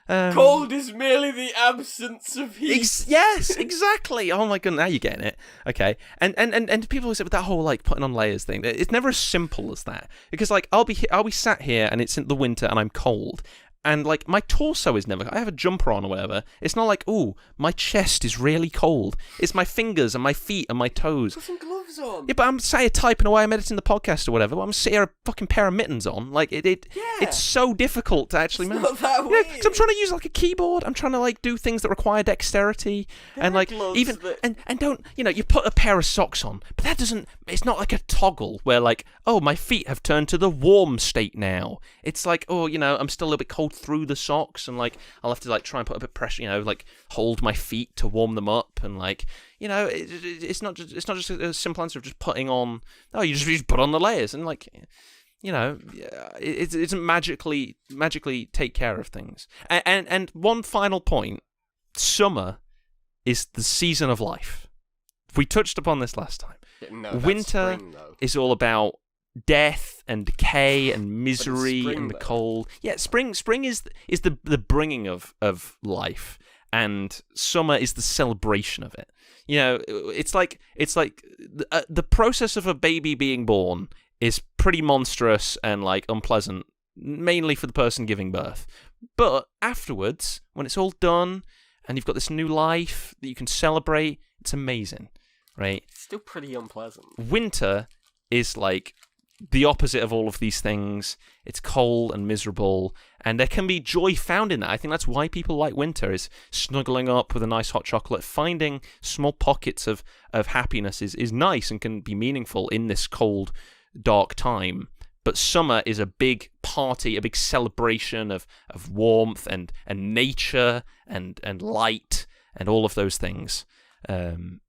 Cold is merely the absence of heat. Yes, exactly. Oh my god, now you're getting it. Okay, and people always say with that whole like putting on layers thing, it's never as simple as that. Because like I'll be sat here and it's in the winter and I'm cold. And, like, my torso is never... I have a jumper on or whatever. It's not like, ooh, my chest is really cold. It's my fingers and my feet and my toes. Put some gloves on. Yeah, but I'm, say, typing away, I'm editing the podcast or whatever, but I'm sitting here a fucking pair of mittens on. Like, it's so difficult to actually manage. Not that weird. Yeah, because I'm trying to use, like, a keyboard. I'm trying to, like, do things that require dexterity. And, like, even... And don't... You put a pair of socks on, but that doesn't... It's not like a toggle where, like, oh, my feet have turned to the warm state now. It's like, oh, I'm still a little bit cold through the socks, and like I'll have to like try and put a bit of pressure, like hold my feet to warm them up, and like it's not just a simple answer of just putting on. Oh, you just put on the layers, and like it doesn't magically take care of things. And one final point: summer is the season of life. We touched upon this last time. No, winter spring, is all about death and decay and misery and the cold. Yeah, spring is the bringing of life, and summer is the celebration of it. It's like the process of a baby being born is pretty monstrous and like unpleasant, mainly for the person giving birth. But afterwards, when it's all done and you've got this new life that you can celebrate, it's amazing. right? It's still pretty unpleasant. Winter is like the opposite of all of these things. It's cold and miserable, and there can be joy found in that. I think that's why people like winter, is snuggling up with a nice hot chocolate. Finding small pockets of happiness is nice and can be meaningful in this cold, dark time. But summer is a big party, a big celebration of warmth and nature and light and all of those things. And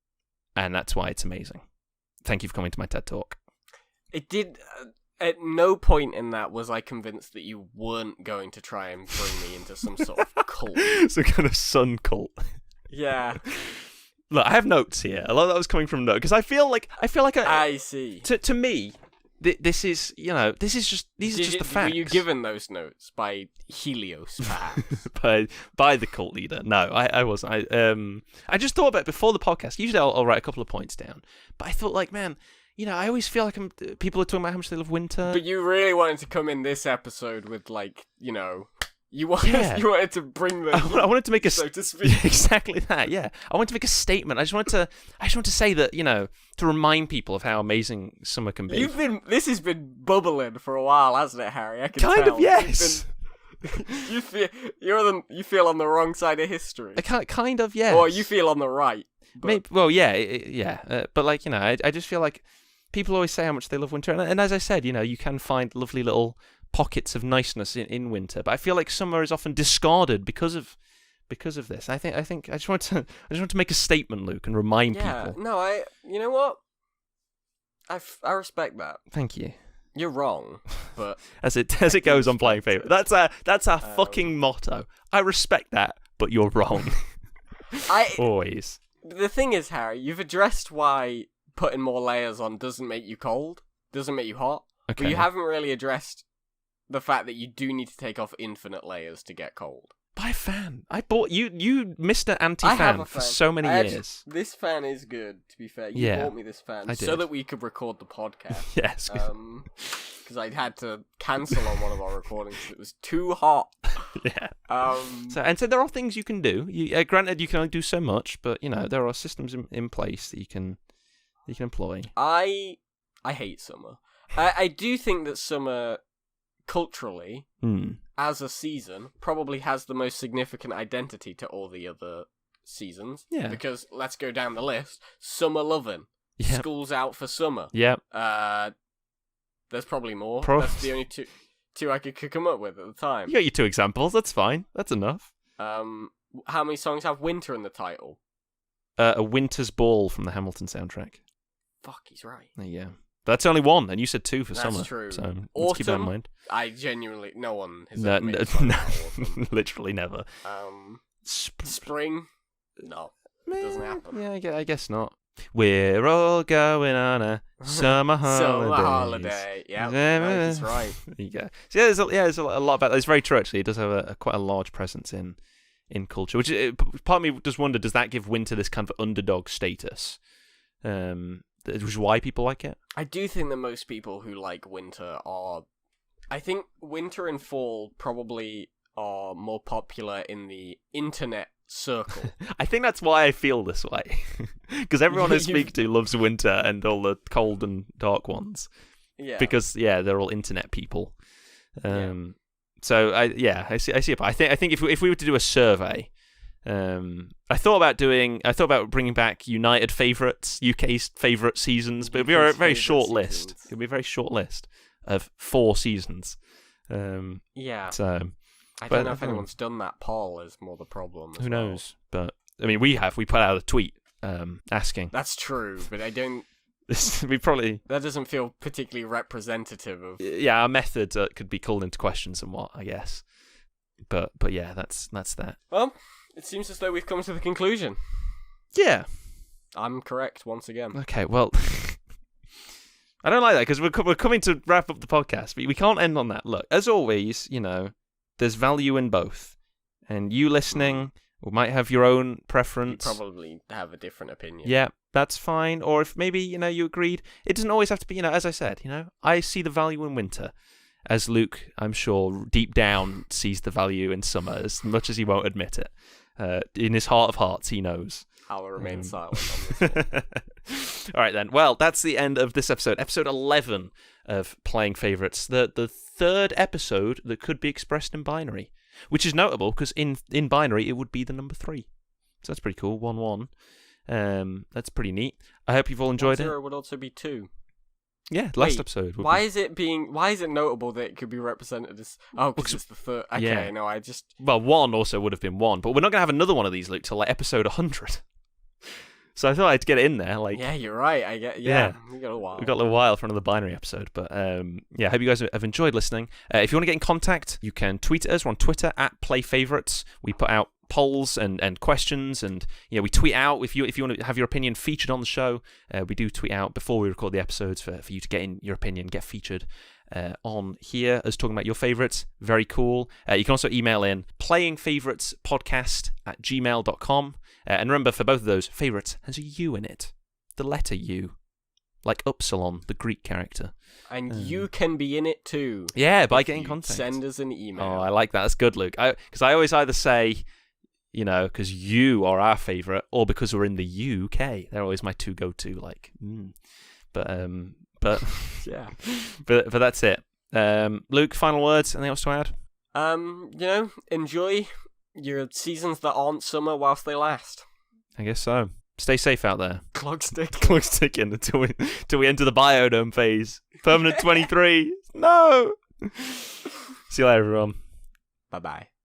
that's why it's amazing. Thank you for coming to my TED Talk. It did. At no point in that was I convinced that you weren't going to try and bring me into some sort of cult. Some kind of sun cult. Yeah. Look, I have notes here. A lot of that was coming from notes because I feel like I see. To me, this is just the facts. Were you given those notes by Helios, perhaps? by the cult leader? No, I wasn't. I just thought about it before the podcast. Usually I'll write a couple of points down, but I thought like, man, I always feel like people are talking about how much they love winter. But you really wanted to come in this episode with like, you wanted to bring the. I wanted to make a so to speak. Exactly that. Yeah, I wanted to make a statement. I just wanted to say that to remind people of how amazing summer can be. This has been bubbling for a while, hasn't it, Harry? I can kind tell. of, yes. You feel on the wrong side of history. Kind of, yes. Or you feel on the right. But... Maybe, well, yeah. But like I just feel like people always say how much they love winter, and as I said, you can find lovely little pockets of niceness in winter. But I feel like summer is often discarded because of this. I think I just want to make a statement, Luke, and remind people. No, you know what? I respect that. Thank you. You're wrong, but as it goes on Playing Favourite. That's our fucking motto. I respect that, but you're wrong. Always. The thing is, Harry, you've addressed why putting more layers on doesn't make you cold, doesn't make you hot. Okay. But you haven't really addressed the fact that you do need to take off infinite layers to get cold. By a fan. I bought you, Mr. Anti-Fan for so many years. This fan is good, to be fair. You bought me this fan so that we could record the podcast. Yes. Because I'd had to cancel on one of our recordings because it was too hot. Yeah. So there are things you can do. Granted, you can only do so much, but there are systems in place that you can employ. I hate summer. I do think that summer, culturally, as a season, probably has the most significant identity to all the other seasons. Yeah. Because let's go down the list. Summer loving. Yep. School's out for summer. Yep. There's probably more. That's the only two I could come up with at the time. You got your 2 examples. That's fine. That's enough. How many songs have winter in the title? A Winter's Ball from the Hamilton soundtrack. Fuck, he's right. Yeah. That's only 1, and you said 2 for summer. That's true. So let's keep that in mind. I genuinely, no one has no, ever made a song about autumn. Literally never. Spring? No, it doesn't happen. Yeah, I guess not. We're all going on a summer holiday. Yeah, that's right. There you go. So there's a lot about that. It's very true, actually. It does have quite a large presence in culture, which part of me does wonder, does that give winter this kind of underdog status? Which is why people like it. I do think that most people who like winter are... I think winter and fall probably are more popular in the internet circle. I think that's why I feel this way. Because everyone I speak to loves winter and all the cold and dark ones. Yeah. Because, they're all internet people. So, I see it. I think if we were to do a survey... I thought about bringing back United favourites, UK's favourite seasons, but it'd be a very short list. It'd be a very short list of 4 seasons. So I don't know if anyone's done that poll. Is more the problem. Who knows? But I mean, we put out a tweet asking. That's true, but I don't. That doesn't feel particularly representative of. Yeah, our method could be called into question somewhat, I guess. But yeah, that's that. Well. It seems as though we've come to the conclusion. Yeah. I'm correct once again. Okay, well... I don't like that, because we're coming to wrap up the podcast, but we can't end on that. Look, as always, there's value in both. And you listening might have your own preference. You probably have a different opinion. Yeah, that's fine. Or if maybe, you agreed. It doesn't always have to be, as I said, I see the value in winter. As Luke, I'm sure, deep down sees the value in summer, as much as he won't admit it. In his heart of hearts, he knows. I'll remain silent on this one. All right, then. Well, that's the end of this episode. Episode 11 of Playing Favourites. The third episode that could be expressed in binary, which is notable because in binary, it would be the number 3. So that's pretty cool. 1-1. That's pretty neat. I hope you've all enjoyed it. 0 would also be 2. Yeah, last episode. Why is it notable that it could be represented as... Oh, because it's the third... Okay, yeah. No, I just... Well, 1 also would have been 1, but we're not going to have another one of these, Luke, till like episode 100. So I thought I'd get it in there. Like, yeah, you're right. Yeah. We got a while. We've got a little while for another binary episode, but yeah, I hope you guys have enjoyed listening. If you want to get in contact, you can tweet at us. We're on Twitter @PlayFavorites. We put out polls and questions, and we tweet out if you want to have your opinion featured on the show. We do tweet out before we record the episodes for you to get in your opinion, get featured on here as talking about your favorites. Very cool. You can also email in playingfavoritspodcast@gmail.com. And remember, for both of those, favorites has a U in it. The letter U. Like Upsilon, the Greek character. And you can be in it too. Yeah, by getting contact. Send us an email. Oh, I like that. That's good, Luke. Because I always either say, because you are our favourite, or because we're in the UK. They're always my two go-to, But yeah. But that's it. Luke, final words? Anything else to add? Enjoy your seasons that aren't summer whilst they last. I guess so. Stay safe out there. Clock's ticking. Clock's ticking until we enter the biodome phase. Permanent 23. No. See you later, everyone. Bye-bye.